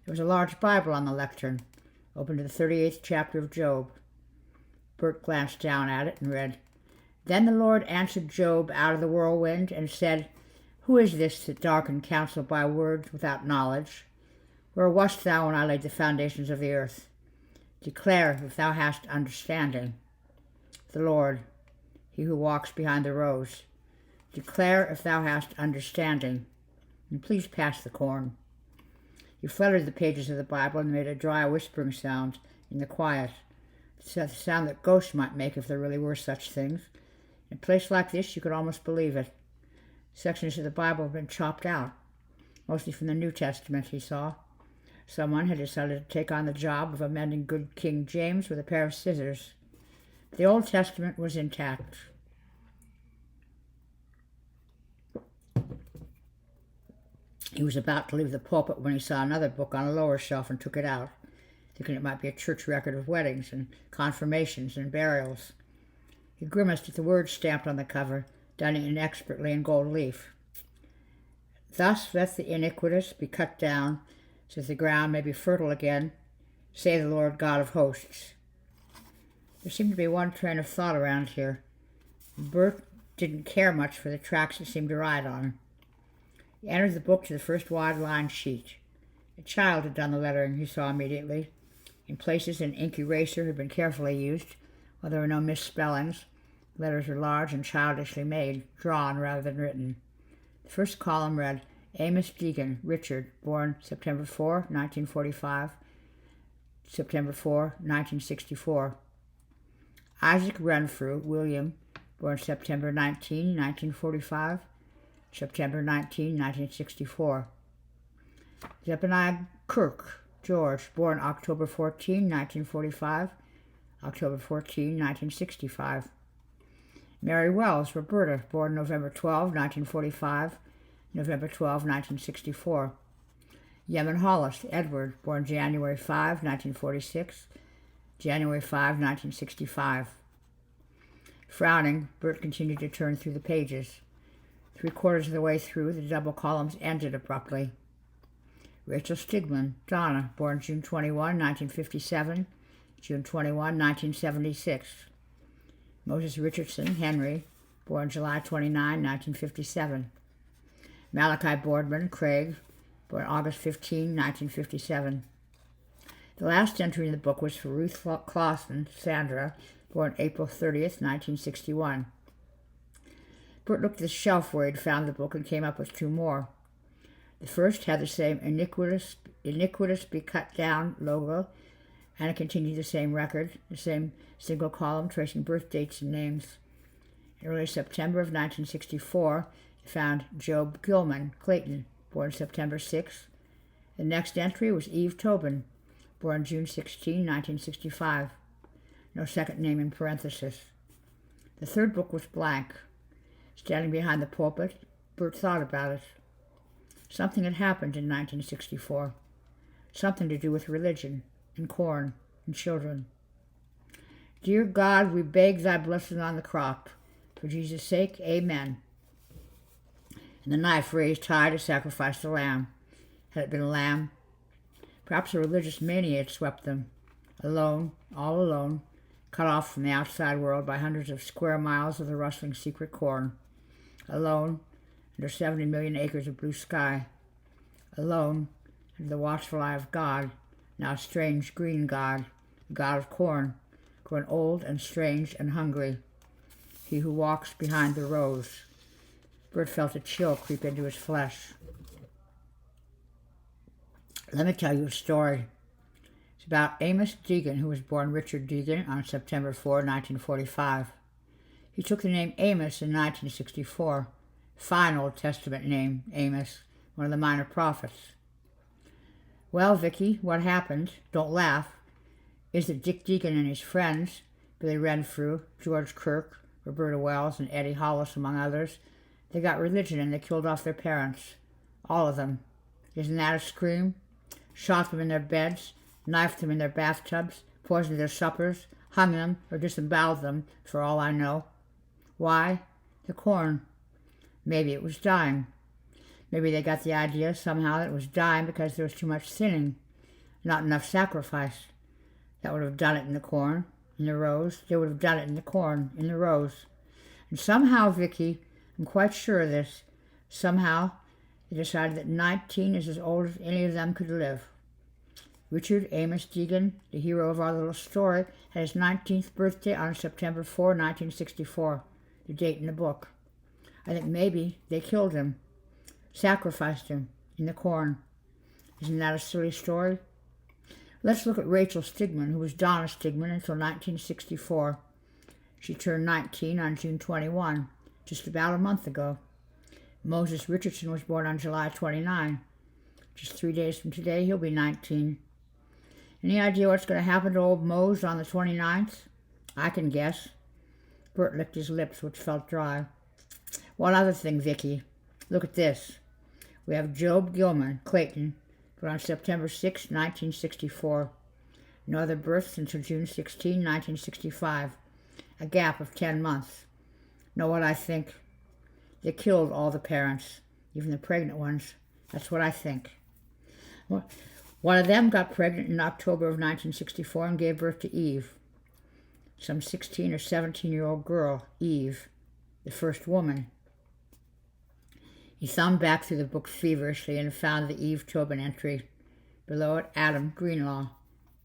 There was a large Bible on the lectern, open to the 38th chapter of Job. Bert glanced down at it and read, Then the Lord answered Job out of the whirlwind and said, Who is this that darkened counsel by words without knowledge? Where wast thou when I laid the foundations of the earth? Declare if thou hast understanding. The Lord, he who walks behind the rows. Declare if thou hast understanding. And please pass the corn. He fluttered the pages of the Bible and made a dry whispering sound in the quiet. The sound that ghosts might make if there really were such things. In a place like this, you could almost believe it. Sections of the Bible had been chopped out, mostly from the New Testament, he saw. Someone had decided to take on the job of amending good King James with a pair of scissors. The Old Testament was intact. He was about to leave the pulpit when he saw another book on a lower shelf and took it out, thinking it might be a church record of weddings and confirmations and burials. He grimaced at the words stamped on the cover, done inexpertly in gold leaf. Thus let the iniquitous be cut down, so that the ground may be fertile again, say the Lord God of hosts. There seemed to be one train of thought around here. Bert didn't care much for the tracks it seemed to ride on. He entered the book to the first wide-line sheet. A child had done the lettering, he saw immediately. In places, an ink eraser had been carefully used, while there were no misspellings. The letters were large and childishly made, drawn rather than written. The first column read, Amos Deegan, Richard, born September 4, 1945, September 4, 1964. Isaac Renfrew, William, born September 19, 1945, September 19, 1964. Zephaniah Kirk, George, born October 14, 1945, October 14, 1965. Mary Wells, Roberta, born November 12, 1945, November 12, 1964. Yemen Hollis, Edward, born January 5, 1946, January 5, 1965. Frowning, Bert continued to turn through the pages. 3/4 of the way through, the double columns ended abruptly. Rachel Stigman, Donna, born June 21, 1957, June 21, 1976. Moses Richardson, Henry, born July 29, 1957. Malachi Boardman, Craig, born August 15, 1957. The last entry in the book was for Ruth Clausen, Sandra, born April 30th, 1961. Bert looked at the shelf where he'd found the book and came up with two more. The first had the same iniquitous be cut down logo, and it continued the same record, the same single column tracing birth dates and names. In early September of 1964, he found Job Gilman, Clayton, born September 6. The next entry was Eve Tobin, born June 16, 1965. No second name in parenthesis. The third book was blank. Standing behind the pulpit, Bert thought about it. Something had happened in 1964. Something to do with religion, and corn, and children. Dear God, we beg thy blessing on the crop. For Jesus' sake, amen. And the knife raised high to sacrifice the lamb. Had it been a lamb? Perhaps a religious mania had swept them. Alone, all alone, cut off from the outside world by hundreds of square miles of the rustling secret corn. Alone, under 70 million acres of blue sky. Alone, under the watchful eye of God, now a strange green God, the God of corn, grown old and strange and hungry. He who walks behind the rows. Bert felt a chill creep into his flesh. Let me tell you a story. It's about Amos Deegan, who was born Richard Deegan on September 4, 1945. He took the name Amos in 1964. Fine Old Testament name, Amos, one of the minor prophets. Well, Vicky, what happened, don't laugh, is that Dick Deegan and his friends, Billy Renfrew, George Kirk, Roberta Wells, and Eddie Hollis, among others, they got religion and they killed off their parents. All of them. Isn't that a scream? Shot them in their beds, knifed them in their bathtubs, poisoned their suppers, hung them, or disemboweled them, for all I know. Why? The corn. Maybe it was dying. Maybe they got the idea somehow that it was dying because there was too much sinning, not enough sacrifice. That would have done it in the corn, in the rows. They would have done it in the corn, in the rows. And somehow, Vicky, I'm quite sure of this, somehow they decided that 19 is as old as any of them could live. Richard Amos Deegan, the hero of our little story, had his 19th birthday on September 4, 1964, the date in the book. I think maybe they killed him, sacrificed him in the corn. Isn't that a silly story? Let's look at Rachel Stigman, who was Donna Stigman until 1964. She turned 19 on June 21, just about a month ago. Moses Richardson was born on July 29. Just 3 days from today, he'll be 19. Any idea what's going to happen to old Mose on the 29th? I can guess. Bert licked his lips, which felt dry. One other thing, Vicky. Look at this. We have Job Gilman, Clayton, born on September 6, 1964. No other births until June 16, 1965. A gap of 10 months. Know what I think? They killed all the parents, even the pregnant ones. That's what I think. One of them got pregnant in October of 1964 and gave birth to Eve. Some 16 or 17-year-old girl, Eve, the first woman. He thumbed back through the book feverishly and found the Eve Tobin entry. Below it, Adam Greenlaw,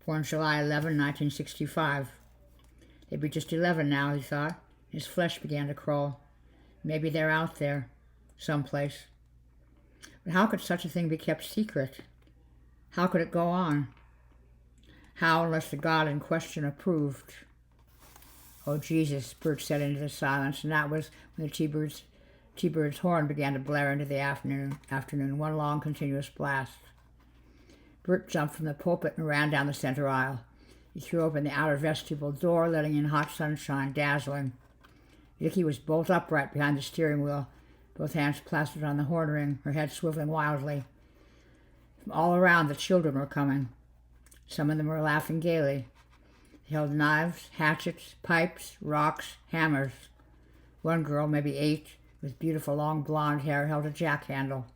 born July 11, 1965. They'd be just 11 now, he thought. His flesh began to crawl. Maybe they're out there, someplace. But how could such a thing be kept secret? How could it go on? How, unless the God in question approved? Oh, Jesus, Bert said into the silence, and that was when the T-bird's horn began to blare into the afternoon, one long continuous blast. Bert jumped from the pulpit and ran down the center aisle. He threw open the outer vestibule door, letting in hot sunshine, dazzling. Vicky was bolt upright behind the steering wheel, both hands plastered on the horn ring, her head swiveling wildly. From all around, the children were coming. Some of them were laughing gaily. They held knives, hatchets, pipes, rocks, hammers. One girl, maybe 8, with beautiful long blonde hair, held a jack-handle.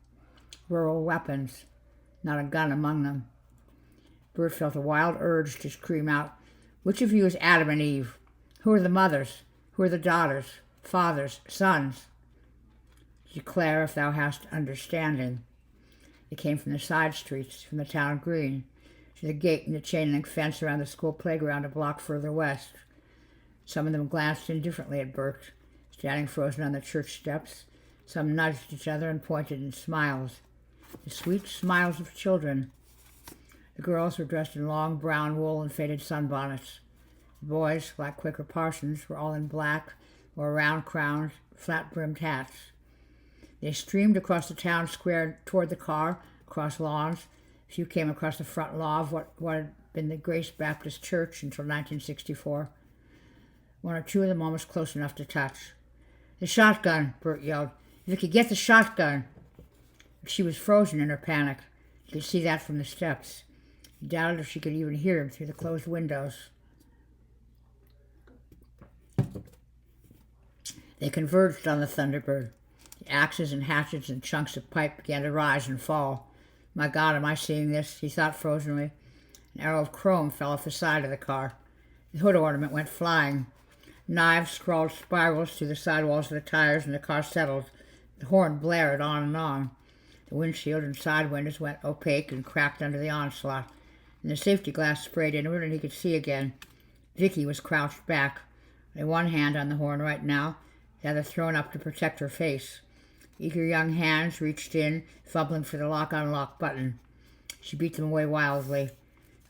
Rural weapons, not a gun among them. Bert felt a wild urge to scream out, "Which of you is Adam and Eve? Who are the mothers? Who are the daughters? fathers, sons. Declare if thou hast understanding. They came from the side streets, from the town green, to the gate and the chain-link fence around the school playground a block further west. Some of them glanced indifferently at Bert, standing frozen on the church steps. Some nudged each other and pointed in smiles, the sweet smiles of children. The girls were dressed in long brown wool and faded sunbonnets. The boys, like Quaker parsons, were all in black or round-crowned, flat-brimmed hats. They streamed across the town square toward the car, across lawns. A few came across the front lawn of what had been the Grace Baptist Church until 1964. One or two of them almost close enough to touch. "The shotgun!" Bert yelled. "Vicky, get the shotgun!" But she was frozen in her panic. He could see that from the steps. He doubted if she could even hear him through the closed windows. They converged on the Thunderbird. The axes and hatchets and chunks of pipe began to rise and fall. "My God, am I seeing this?" he thought frozenly. An arrow of chrome fell off the side of the car. The hood ornament went flying. Knives scrawled spirals through the sidewalls of the tires, and the car settled. The horn blared on and on. The windshield and side windows went opaque and cracked under the onslaught, and the safety glass sprayed inward, and he could see again. Vicky was crouched back, with one hand on the horn right now, the other thrown up to protect her face. Eager young hands reached in, fumbling for the lock-unlock button. She beat them away wildly.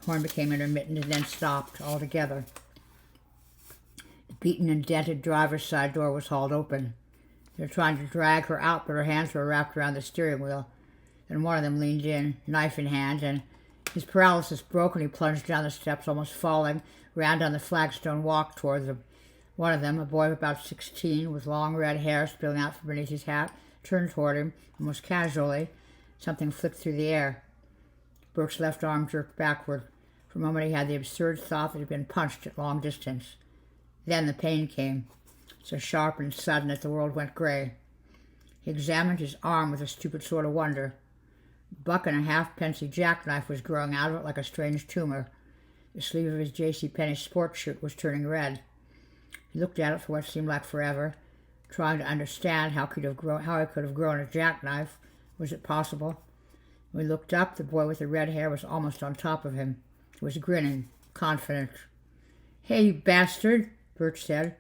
The horn became intermittent and then stopped altogether. The beaten and dented driver's side door was hauled open. They were trying to drag her out, but her hands were wrapped around the steering wheel. Then one of them leaned in, knife in hand, and his paralysis broken, he plunged down the steps, almost falling, ran down the flagstone walk toward them. One of them, a boy of about 16, with long red hair spilling out from beneath his hat, turned toward him, almost casually. Something flicked through the air. Bert's left arm jerked backward. For a moment he had the absurd thought that he had been punched at long distance. Then the pain came, so sharp and sudden that the world went gray. He examined his arm with a stupid sort of wonder. A buck and a half-pensy jackknife was growing out of it like a strange tumor. The sleeve of his J.C. Penney sports shirt was turning red. He looked at it for what seemed like forever, trying to understand how he could have grown a jackknife. Was it possible? When he looked up, the boy with the red hair was almost on top of him. He was grinning, confident. "Hey, you bastard," Bert said.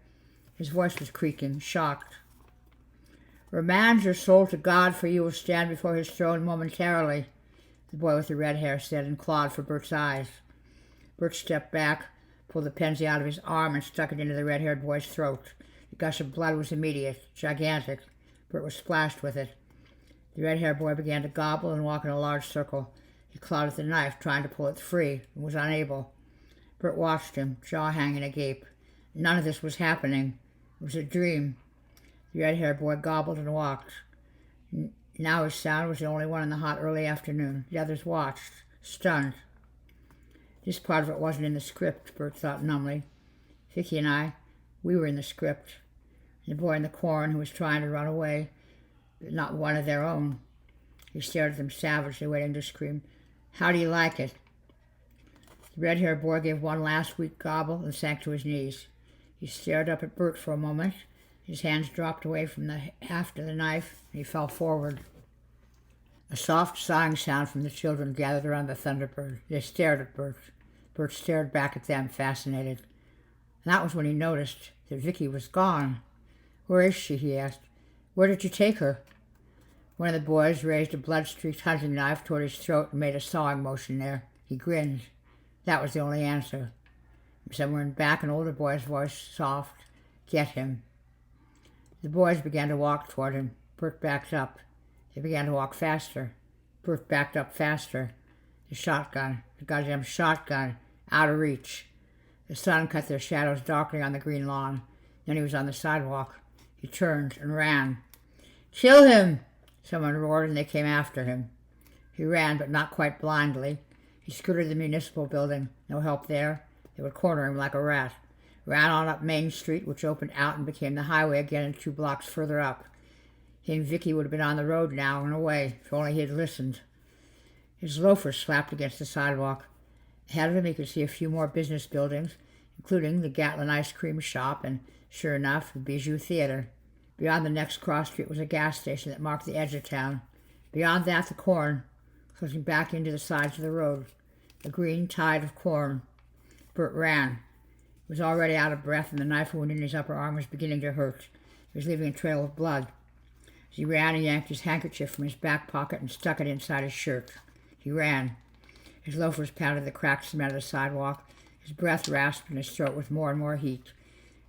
His voice was creaking, shocked. "Remand your soul to God, for you will stand before his throne momentarily," the boy with the red hair said, and clawed for Bert's eyes. Bert stepped back, pulled the pensy out of his arm, and stuck it into the red-haired boy's throat. The gush of blood was immediate, gigantic. Bert was splashed with it. The red-haired boy began to gobble and walk in a large circle. He clawed at the knife, trying to pull it free, and was unable. Bert watched him, jaw hanging agape. None of this was happening. It was a dream. The red-haired boy gobbled and walked. Now his sound was the only one in the hot early afternoon. The others watched, stunned. This part of it wasn't in the script, Bert thought numbly. Vicky and we were in the script. The boy in the corn who was trying to run away, but not one of their own. He stared at them savagely, waiting to scream, "How do you like it?" The red-haired boy gave one last weak gobble and sank to his knees. He stared up at Bert for a moment. His hands dropped away from the haft of the knife, and he fell forward. A soft sighing sound from the children gathered around the Thunderbird. They stared at Bert. Bert stared back at them, fascinated. And that was when he noticed that Vicky was gone. "Where is she?" he asked. "Where did you take her?" One of the boys raised a blood-streaked hunting knife toward his throat and made a sawing motion there. He grinned. That was the only answer. From somewhere in back, an older boy's voice, soft, "Get him." The boys began to walk toward him. Bert backed up. They began to walk faster. Bert backed up faster. The goddamn shotgun, out of reach. The sun cut their shadows darkly on the green lawn. Then he was on the sidewalk. He turned and ran. "Kill him!" someone roared, and they came after him. He ran, but not quite blindly. He skirted the municipal building. No help there. They would corner him like a rat. Ran on up Main Street, which opened out and became the highway again 2 blocks further up. He and Vicky would have been on the road now and away, if only he had listened. His loafers slapped against the sidewalk. Ahead of him he could see a few more business buildings, including the Gatlin ice cream shop and, sure enough, the Bijou Theater. Beyond the next cross street was a gas station that marked the edge of town. Beyond that, the corn, closing back into the sides of the road. A green tide of corn. Bert ran. He was already out of breath, and the knife wound in his upper arm was beginning to hurt. He was leaving a trail of blood. As he ran, he yanked his handkerchief from his back pocket and stuck it inside his shirt. He ran. His loafers pounded the cracked cement of the sidewalk. His breath rasped in his throat with more and more heat.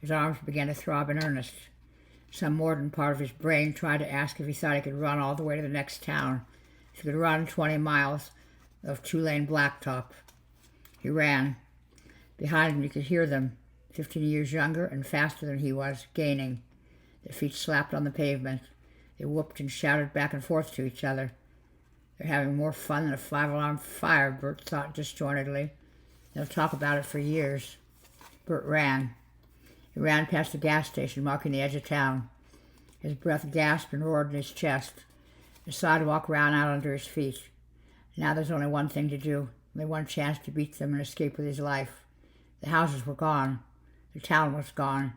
His arms began to throb in earnest. Some mordant part of his brain tried to ask if he thought he could run all the way to the next town. If he could run 20 miles of two-lane blacktop. He ran. Behind him, he could hear them, 15 years younger and faster than he was, gaining. Their feet slapped on the pavement. They whooped and shouted back and forth to each other. They're having more fun than a 5-alarm fire, Bert thought disjointedly. They'll talk about it for years. Bert ran. He ran past the gas station, marking the edge of town. His breath gasped and roared in his chest. The sidewalk ran out under his feet. Now there's only one thing to do, only one chance to beat them and escape with his life. The houses were gone. The town was gone.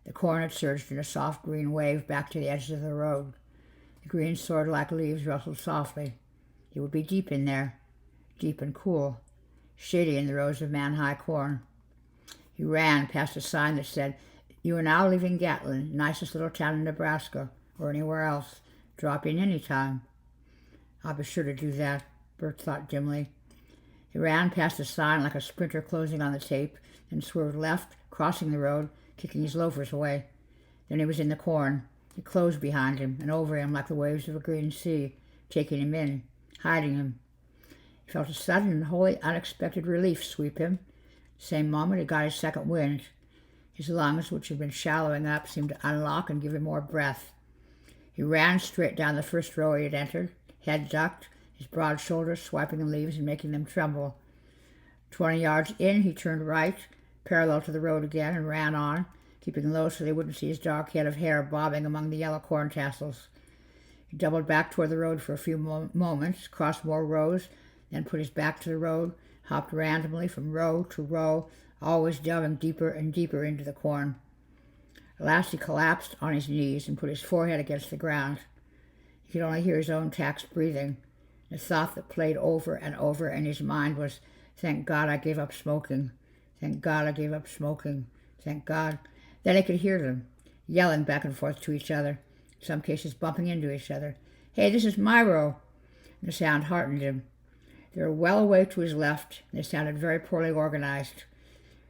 The corn had surged in a soft green wave back to the edges of the road. The green sword-like leaves rustled softly. It would be deep in there, deep and cool, shady in the rows of man-high corn. He ran past a sign that said, "You are now leaving Gatlin, nicest little town in Nebraska, or anywhere else. Drop in any time." I'll be sure to do that, Bert thought dimly. He ran past the sign like a sprinter closing on the tape, then swerved left, crossing the road, kicking his loafers away. Then he was in the corn. It closed behind him and over him like the waves of a green sea, taking him in, hiding him. He felt a sudden and wholly unexpected relief sweep him. Same moment he got his second wind. His lungs, which had been shallowing up, seemed to unlock and give him more breath. He ran straight down the first row he had entered, head ducked, his broad shoulders swiping the leaves and making them tremble. 20 yards in, he turned right, parallel to the road again, and ran on, keeping low so they wouldn't see his dark head of hair bobbing among the yellow corn tassels. He doubled back toward the road for a few moments, crossed more rows, then put his back to the road, hopped randomly from row to row, always delving deeper and deeper into the corn. At last he collapsed on his knees and put his forehead against the ground. He could only hear his own taxed breathing. The thought that played over and over in his mind was, "Thank God I gave up smoking. Thank God I gave up smoking. Thank God." Then he could hear them, yelling back and forth to each other, in some cases bumping into each other. "Hey, this is my row." And the sound heartened him. They were well away to his left, and they sounded very poorly organized.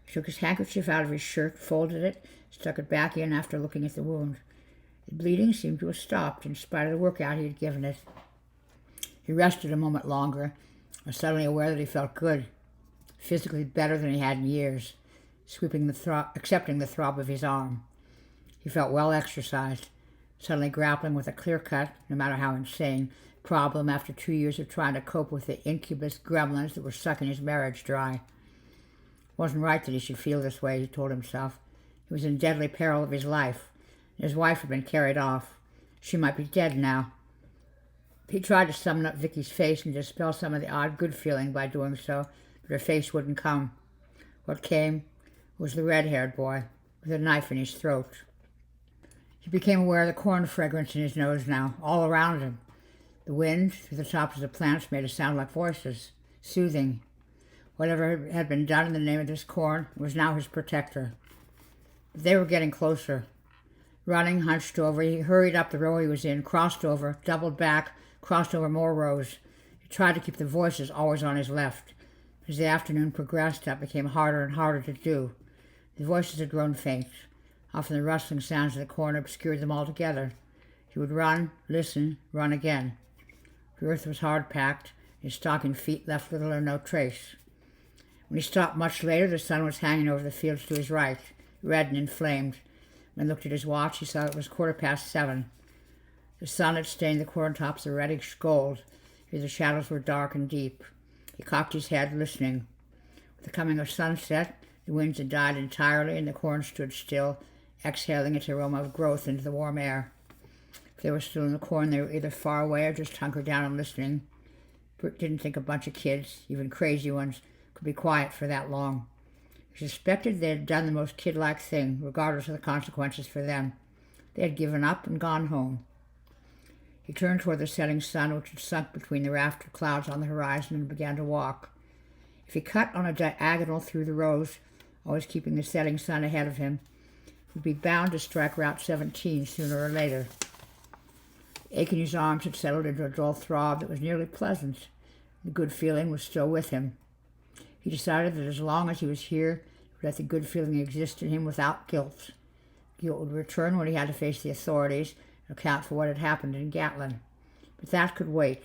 He took his handkerchief out of his shirt, folded it, stuck it back in after looking at the wound. The bleeding seemed to have stopped, in spite of the workout he had given it. He rested a moment longer, was suddenly aware that he felt good, physically better than he had in years, accepting the throb of his arm. He felt well exercised, suddenly grappling with a clear-cut, no matter how insane, problem after 2 years of trying to cope with the incubus gremlins that were sucking his marriage dry. It wasn't right that he should feel this way, he told himself. He was in deadly peril of his life. His wife had been carried off. She might be dead now. He tried to summon up Vicky's face and dispel some of the odd good feeling by doing so, but her face wouldn't come. What came was the red-haired boy, with a knife in his throat. He became aware of the corn fragrance in his nose now, all around him. The wind through the tops of the plants made a sound like voices, soothing. Whatever had been done in the name of this corn was now his protector. But they were getting closer. Running, hunched over, he hurried up the row he was in, crossed over, doubled back, crossed over more rows. He tried to keep the voices always on his left. As the afternoon progressed, that became harder and harder to do. The voices had grown faint. Often the rustling sounds of the corn obscured them altogether. He would run, listen, run again. The earth was hard-packed. His stocking feet left little or no trace. When he stopped much later, the sun was hanging over the fields to his right, red and inflamed. When he looked at his watch, he saw it was 7:15. The sun had stained the corn tops a reddish gold, here the shadows were dark and deep. He cocked his head, listening. With the coming of sunset, the winds had died entirely, and the corn stood still, exhaling its aroma of growth into the warm air. If they were still in the corn, they were either far away or just hunkered down and listening. Bert didn't think a bunch of kids, even crazy ones, could be quiet for that long. He suspected they had done the most kid-like thing, regardless of the consequences for them. They had given up and gone home. He turned toward the setting sun, which had sunk between the raft of clouds on the horizon, and began to walk. If he cut on a diagonal through the rows, always keeping the setting sun ahead of him, he would be bound to strike Route 17 sooner or later. The ache in his arms had settled into a dull throb that was nearly pleasant. The good feeling was still with him. He decided that as long as he was here, he would let the good feeling exist in him without guilt. Guilt would return when he had to face the authorities and account for what had happened in Gatlin. But that could wait.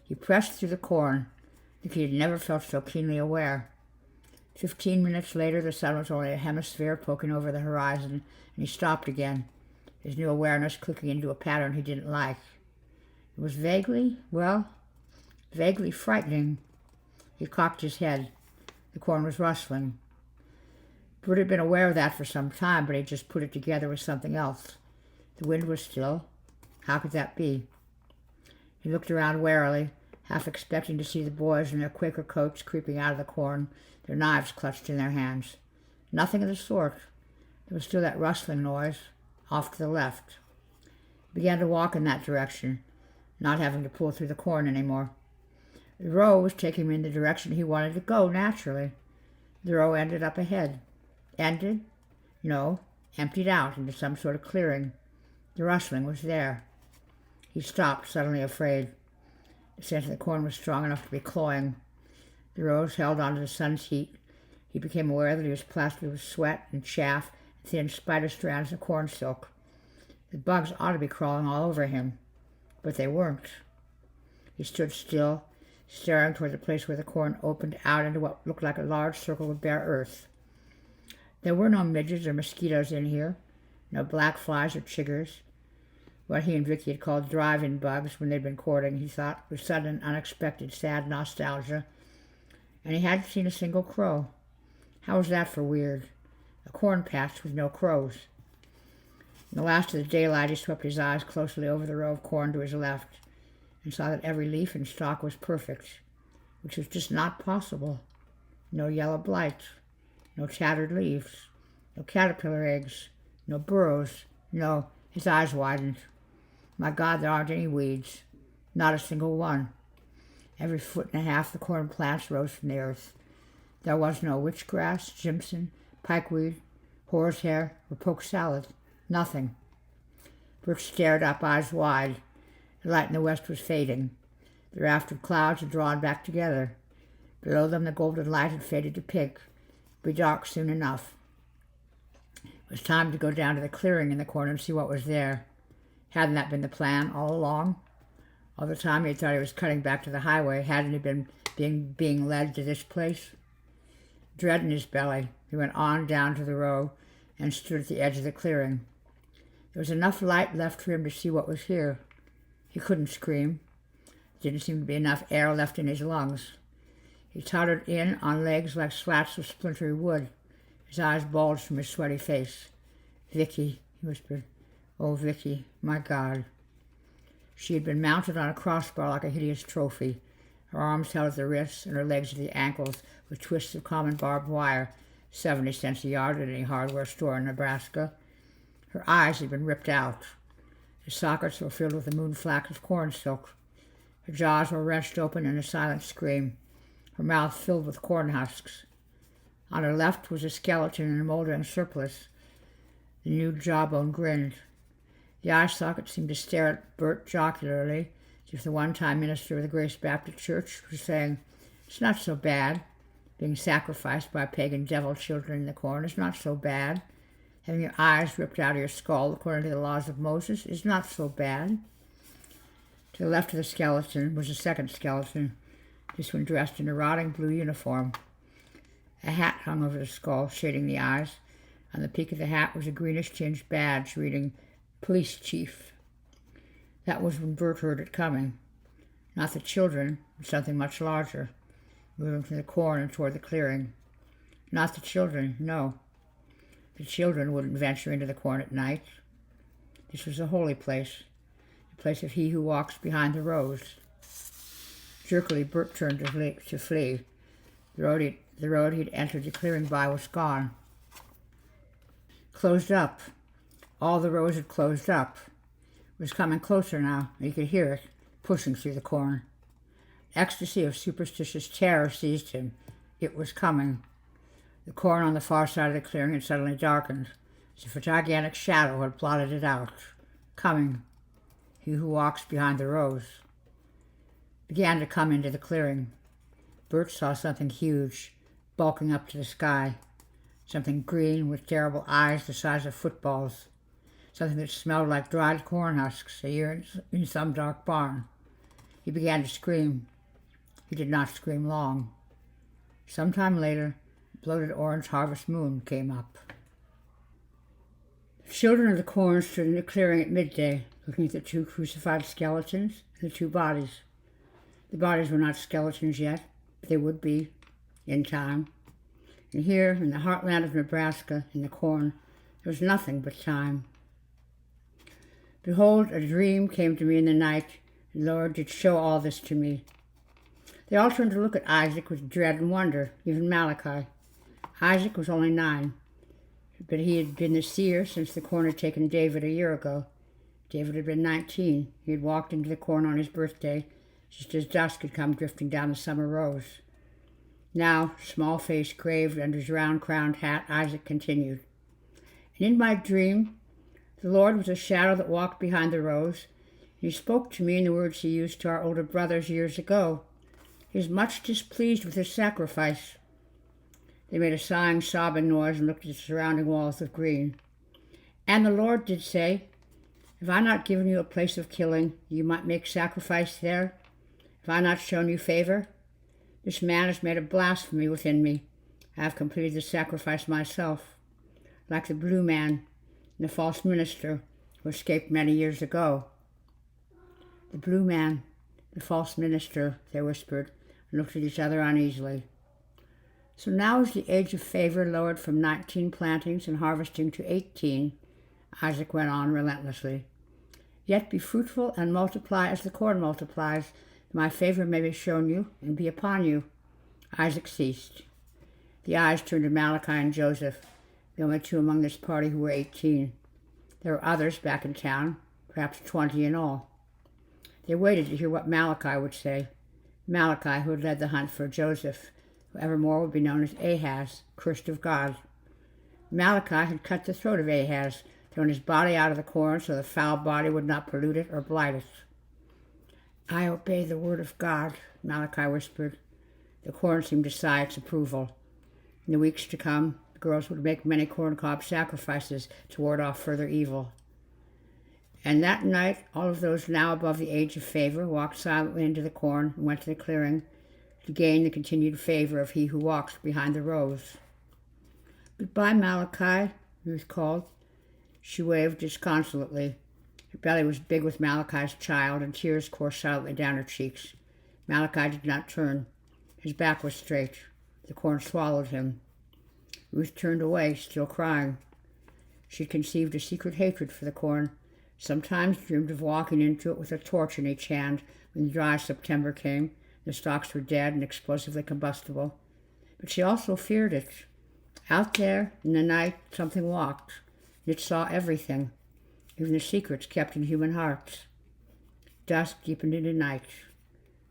He pressed through the corn, as if he had never felt so keenly aware. 15 minutes later, the sun was only a hemisphere poking over the horizon, and he stopped again, his new awareness clicking into a pattern he didn't like. It was vaguely frightening. He cocked his head. The corn was rustling. Bert had been aware of that for some time, but he just put it together with something else. The wind was still. How could that be? He looked around warily, half expecting to see the boys in their Quaker coats creeping out of the corn, their knives clutched in their hands. Nothing of the sort. There was still that rustling noise, off to the left. He began to walk in that direction, not having to pull through the corn anymore. The row was taking him in the direction he wanted to go, naturally. The row ended up ahead. Ended? No, emptied out into some sort of clearing. The rustling was there. He stopped, suddenly afraid. The scent of the corn was strong enough to be cloying. The rows held onto the sun's heat. He became aware that he was plastered with sweat and chaff and thin spider strands of corn silk. The bugs ought to be crawling all over him, but they weren't. He stood still, staring toward the place where the corn opened out into what looked like a large circle of bare earth. There were no midges or mosquitoes in here, no black flies or chiggers. What he and Vicky had called drive-in bugs when they'd been courting, he thought, with sudden, unexpected, sad nostalgia. And he hadn't seen a single crow. How was that for weird? A corn patch with no crows. In the last of the daylight, he swept his eyes closely over the row of corn to his left and saw that every leaf and stalk was perfect, which was just not possible. No yellow blight, no tattered leaves, no caterpillar eggs, no burrows, no... His eyes widened. My God, there aren't any weeds. Not a single one. Every foot and a half the corn plants rose from the earth. There was no witchgrass, jimson, pikeweed, horsehair, or poke salad. Nothing. Bert stared up, eyes wide. The light in the west was fading. The raft of clouds had drawn back together. Below them the golden light had faded to pink. It would be dark soon enough. It was time to go down to the clearing in the corner and see what was there. Hadn't that been the plan all along? All the time he thought he was cutting back to the highway, hadn't he been being led to this place? Dread in his belly, he went on down to the row and stood at the edge of the clearing. There was enough light left for him to see what was here. He couldn't scream. There didn't seem to be enough air left in his lungs. He tottered in on legs like slats of splintery wood. His eyes bulged from his sweaty face. "Vicky," he whispered. "Oh, Vicky, my God." She had been mounted on a crossbar like a hideous trophy. Her arms held at the wrists and her legs at the ankles with twists of common barbed wire, 70 cents a yard at any hardware store in Nebraska. Her eyes had been ripped out. The sockets were filled with a moon-flax of corn silk. Her jaws were wrenched open in a silent scream, her mouth filled with corn husks. On her left was a skeleton in a moldering surplice. The nude jawbone grinned. The eye socket seemed to stare at Bert jocularly, as if the one-time minister of the Grace Baptist Church was saying, "It's not so bad. Being sacrificed by pagan devil children in the corn is not so bad. Having your eyes ripped out of your skull according to the laws of Moses is not so bad." To the left of the skeleton was a second skeleton, this one dressed in a rotting blue uniform. A hat hung over the skull, shading the eyes. On the peak of the hat was a greenish-tinged badge reading "Police Chief." That was when Bert heard it coming. Not the children, but something much larger, moving from the corn and toward the clearing. Not the children, no. The children wouldn't venture into the corn at night. This was a holy place, the place of he who walks behind the rows. Jerkily, Bert turned to flee. The The road he'd entered the clearing by was gone. Closed up. All the rows had closed up. It was coming closer now, and he could hear it, pushing through the corn. Ecstasy of superstitious terror seized him. It was coming. The corn on the far side of the clearing had suddenly darkened, as if a gigantic shadow had blotted it out. Coming. He who walks behind the rows began to come into the clearing. Bert saw something huge, bulking up to the sky. Something green with terrible eyes the size of footballs. Something that smelled like dried corn husks a year in some dark barn. He began to scream. He did not scream long. Sometime later, a bloated orange harvest moon came up. The children of the corn stood in the clearing at midday, looking at the two crucified skeletons and the two bodies. The bodies were not skeletons yet, but they would be, in time. And here, in the heartland of Nebraska, in the corn, there was nothing but time. Behold, a dream came to me in the night, and the Lord did show all this to me. They all turned to look at Isaac with dread and wonder, even Malachi. Isaac was only 9, but he had been the seer since the corn had taken David a year ago. David had been 19. He had walked into the corn on his birthday, just as dusk had come drifting down the summer rows. Now, small-faced, graved under his round-crowned hat, Isaac continued. And in my dream, the Lord was a shadow that walked behind the rows, and he spoke to me in the words he used to our older brothers years ago. He is much displeased with his sacrifice. They made a sighing, sobbing noise and looked at the surrounding walls of green. And the Lord did say, have I not given you a place of killing, you might make sacrifice there? Have I not shown you favor? This man has made a blasphemy within me. I have completed the sacrifice myself, like the blue man and the false minister who escaped many years ago. The blue man, the false minister, they whispered, and looked at each other uneasily. So now is the age of favor lowered from 19 plantings and harvesting to 18, Isaac went on relentlessly. Yet be fruitful and multiply as the corn multiplies. My favor may be shown you and be upon you. Isaac ceased. The eyes turned to Malachi and Joseph, the only two among this party who were 18. There were others back in town, perhaps 20 in all. They waited to hear what Malachi would say. Malachi, who had led the hunt for Joseph, who evermore would be known as Ahaz, cursed of God. Malachi had cut the throat of Ahaz, thrown his body out of the corn so the foul body would not pollute it or blight it. I obey the word of God, Malachi whispered. The corn seemed to sigh its approval. In the weeks to come, the girls would make many corncob sacrifices to ward off further evil. And that night, all of those now above the age of favor walked silently into the corn and went to the clearing to gain the continued favor of he who walks behind the rows. Goodbye, Malachi, Ruth called. She waved disconsolately. Her belly was big with Malachi's child, and tears coursed silently down her cheeks. Malachi did not turn. His back was straight. The corn swallowed him. Ruth turned away, still crying. She had conceived a secret hatred for the corn, sometimes dreamed of walking into it with a torch in each hand when the dry September came. The stalks were dead and explosively combustible. But she also feared it. Out there, in the night, something walked. It saw everything, even the secrets kept in human hearts. Dusk deepened into night.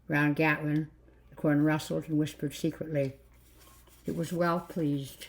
Round Gatlin, the corn rustled and whispered secretly. It was well pleased.